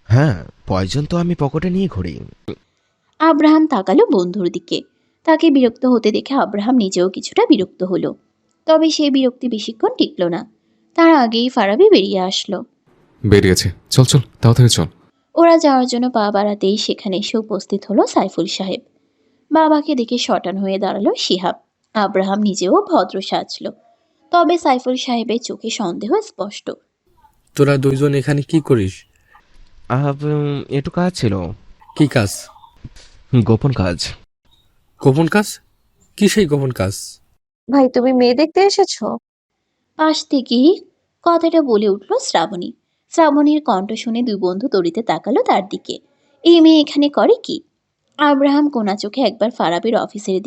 হ্যাঁ, পয়জন তো আমি পকেটে নিয়ে ঘুরি। আব্রাহাম তাকালো বন্ধুর দিকে। তাকে বিরক্ত হতে দেখে আব্রাহাম নিজেও কিছুটা বিরক্ত হলো। তবে সে বিরক্তি বেশিক্ষণ টিকল না। তার আগেই ফারাবি বেরিয়ে আসলো। বেরিয়েছে, চল চল তাড়াতাড়ি চল। ওরা যাওয়ার জন্য পা বাড়াতেই সেখানে এসে উপস্থিত হলো সাইফুল সাহেব। বাবাকে দেখে শটান হয়ে দাঁড়ালো শিহাব। আব্রাহাম নিজেও ভদ্র সাজল, তবে সাইফুল সাহেবের চোখে সন্দেহ স্পষ্ট। তোরা দুইজন এখানে কি করিস? একটু কাজ ছিল। কি কাজ? গোপন কাজ। গোপন কাজ? কি সেই গোপন কাজ? ভাই তুমি মেয়ে দেখতে এসেছো? পাশ থেকেই কথাটা বলে উঠল শ্রাবণী। শ্রাবণীর কণ্ঠ শুনে দুই বন্ধু তড়িতে তাকালো তার দিকে। এই মেয়ে এখানে করে কি? আব্রাহাম কোনা চোখে একবার ফারাবির অফিসের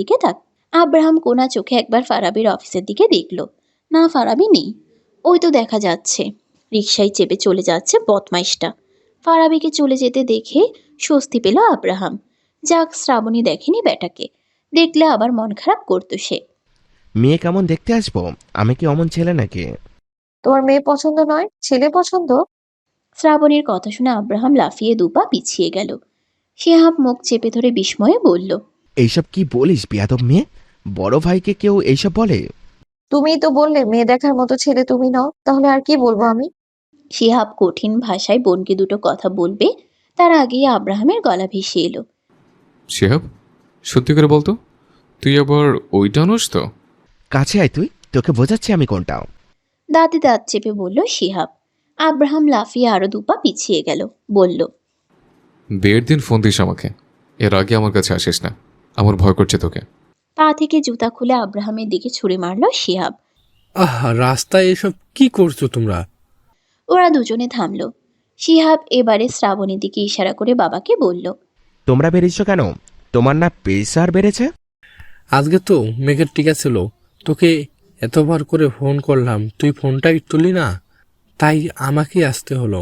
দিকে দেখল। না, ফারাবি নেই। ওই তো দেখা যাচ্ছে, রিকশায় চেপে চলে যাচ্ছে বদমাইশটা। ফারাবিকে চলে যেতে দেখে স্বস্তি পেল আব্রাহাম। যাক, শ্রাবণী দেখেনি বেটাকে, দেখলে আবার মন খারাপ করতো সে। মেয়ে কেমন দেখতে আসবো? আমি কি অমন ছেলে নাকি? তোমার মেয়ে পছন্দ নয়, ছেলে পছন্দ? শ্রাবণীর কথা শুনে আব্রাহাম লাফিয়ে 2 পা পিছিয়ে গেল। শিহাব মুখ চেপে ধরে বিস্ময়ে বলল, এইসব কি বলিস বেয়াদব মেয়ে? বড় ভাইকে কেউ এইসব বলে? তুমিই তো বললে মেয়ে দেখার মতো ছেলে তুমি নও, তাহলে আর কি বলবো আমি? শিহাব কঠিন ভাষায় বোনকে 2টো কথা বলবে তার আগেই আব্রাহামের গলা ভেসে এলো। শিহাব, সত্যি করে বলতো, তুই আবার ওইটা আনোস তো? কাছে আয় তুই, তোকে বোঝাচ্ছি আমি কোনটা। দাঁতে দাঁত চেপে বলল শিহাব। আব্রাহাম লাফিয়ে আরো 2 পা পিছিয়ে গেল, বলল, বিয়ের দিন ফোন দিস আমাকে, এর আগে আমার কাছে আসিস না, আমার ভয় করছে তোকে। পা থেকে জুতা খুলে আব্রাহামের দিকে ছুঁড়ে মারল শিহাব। রাস্তায় এসব কি করছো তোমরা? ওরা দুজনে থামল। শিহাব এবারে শ্রাবণীর দিকে ইশারা করে বাবাকে বলল, তোমরা বেরিয়েছো কেন? তোমার না প্রেসার বেড়েছে? আজকে তো মেঘের টিকা ছিল, তোকে এতবার করে ফোন করলাম, তুই ফোনটাই তুলি না, তাই আমাকেই আসতে হলো।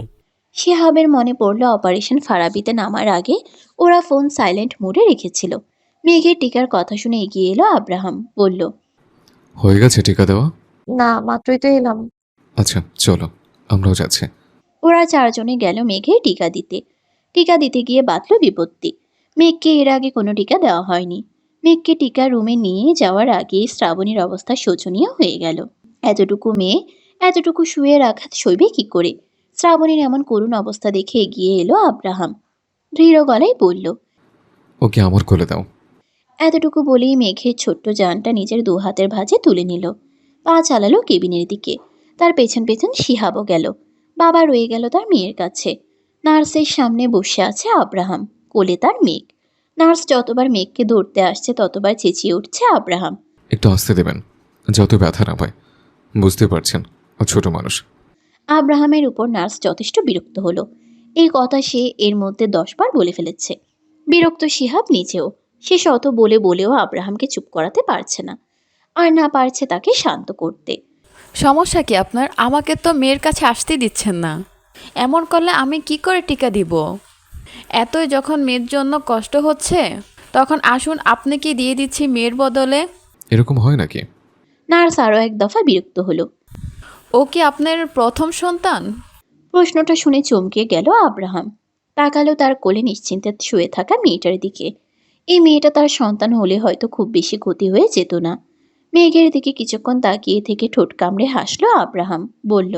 শিহাবের মনে পড়ল অপারেশন ফারাবিতে নামার আগে ওরা ফোন সাইলেন্ট মোডে রেখেছিল। মেঘের টিকার কথা শুনে এগিয়ে এলো আব্রাহাম, বলল, হয়ে গেছে টিকা দেওয়া? না, মাত্রই তো এলাম। আচ্ছা চলো, আমরাও যাচ্ছি। ওরা চারজনে গেল মেঘের টিকা দিতে। টিকা দিতে গিয়ে বাঁধল বিপত্তি। মেঘকে এর আগে কোনো টিকা দেওয়া হয়নি। মেঘকে টিকা রুমে নিয়ে যাওয়ার আগে শ্রাবণীর অবস্থা শোচনীয় হয়ে গেল। এতটুকু মেয়ে এতটুকু শুয়ে আঘাত সইবে কি করে? শ্রাবণীর এমন করুণ অবস্থা দেখে এগিয়ে এলো আব্রাহাম, দৃঢ় গলায় বলল, ওকে আমার কোলে দাও। এতটুকু বলেই মেঘের ছোট্ট জানটা নিজের দু হাতের ভাঁজে তুলে নিল। পা চালালো কেবিনের দিকে। তার পেছন পেছন শিহাবও গেল। বাবা রয়ে গেল তার মেয়ের কাছে। নার্সের সামনে বসে আছে আব্রাহাম, কোলে তার মেঘ। নার্স যতবার মেঘকে ধরতে আসছে ততবার চেঁচিয়ে উঠছে আব্রাহাম। একটু আসতে দেবেন, যত ব্যথা না পায়। বুঝতে পারছেন ও ছোট মানুষ। আব্রাহামের উপর নার্স যথেষ্ট বিরক্ত হলো। এই কথা সে এর মধ্যে 10 বার বলে ফেলেছে। বিরক্ত শিহাব নিজেও। সে শত বলে বলেও আব্রাহামকে চুপ করাতে পারছে না, আর না পারছে তাকে শান্ত করতে। সমস্যা কি আপনার? আমাকে তো মেয়ের কাছে আসতেই দিচ্ছেন না। এমন করলে আমি কি করে টিকা দিব? এতই যখন মেয়ের জন্য কষ্ট হচ্ছে, তখন আসুন আপনাকে দিয়ে দিচ্ছি মেয়ের বদলে। এরকম হয় নাকি? নার্স আরও এক দফা বিরক্ত হলো। ও কি আপনার প্রথম সন্তান? প্রশ্নটা শুনে চমকে গেল আব্রাহাম। তাকালো তার কোলে নিশ্চিন্তে শুয়ে থাকা মেয়েটার দিকে। এই মেয়েটা তার সন্তান হলে হয়তো খুব বেশি ক্ষতি হয়ে যেত না। মেঘের দিকে কিছুক্ষণ তাকিয়ে থেকে ঠোঁট কামড়ে হাসলো আব্রাহাম, বলল,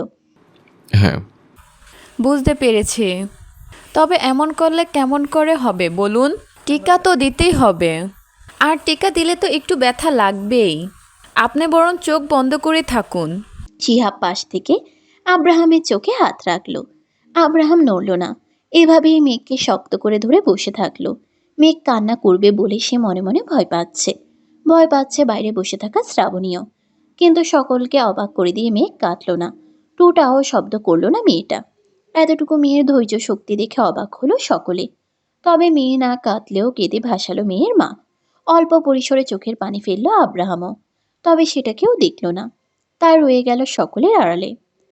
হ্যাঁ। বুঝতে পেরেছি। তবে এমন করলে কেমন করে হবে বলুন? টিকা তো দিতেই হবে, আর টিকা দিলে তো একটু ব্যথা লাগবেই। আপনি বরং চোখ বন্ধ করে থাকুন। শিহাব পাশ থেকে আব্রাহামের চোখে হাত রাখলো। আব্রাহাম নড়ল না। এভাবেই মেঘকে শক্ত করে ধরে বসে থাকলো। মেঘ কান্না করবে বলে সে মনে মনে ভয় পাচ্ছে। ভয় পাচ্ছে বাইরে বসে থাকা শ্রাবণীয়। কিন্তু সকলকে অবাক করে দিয়ে মেঘ কাঁদল না। টুটাও শব্দ করলো না মেয়েটা। এতটুকু মেয়ের ধৈর্য শক্তি দেখে অবাক হলো সকলে। তবে মেয়ে না কাঁদলেও কেঁদে ভাসালো মেয়ের মা। অল্প পরিসরে চোখের পানি ফেললো আব্রাহামও। তবে সেটা কেউ দেখল না। তা রয়ে গেল সকলের আড়ালে।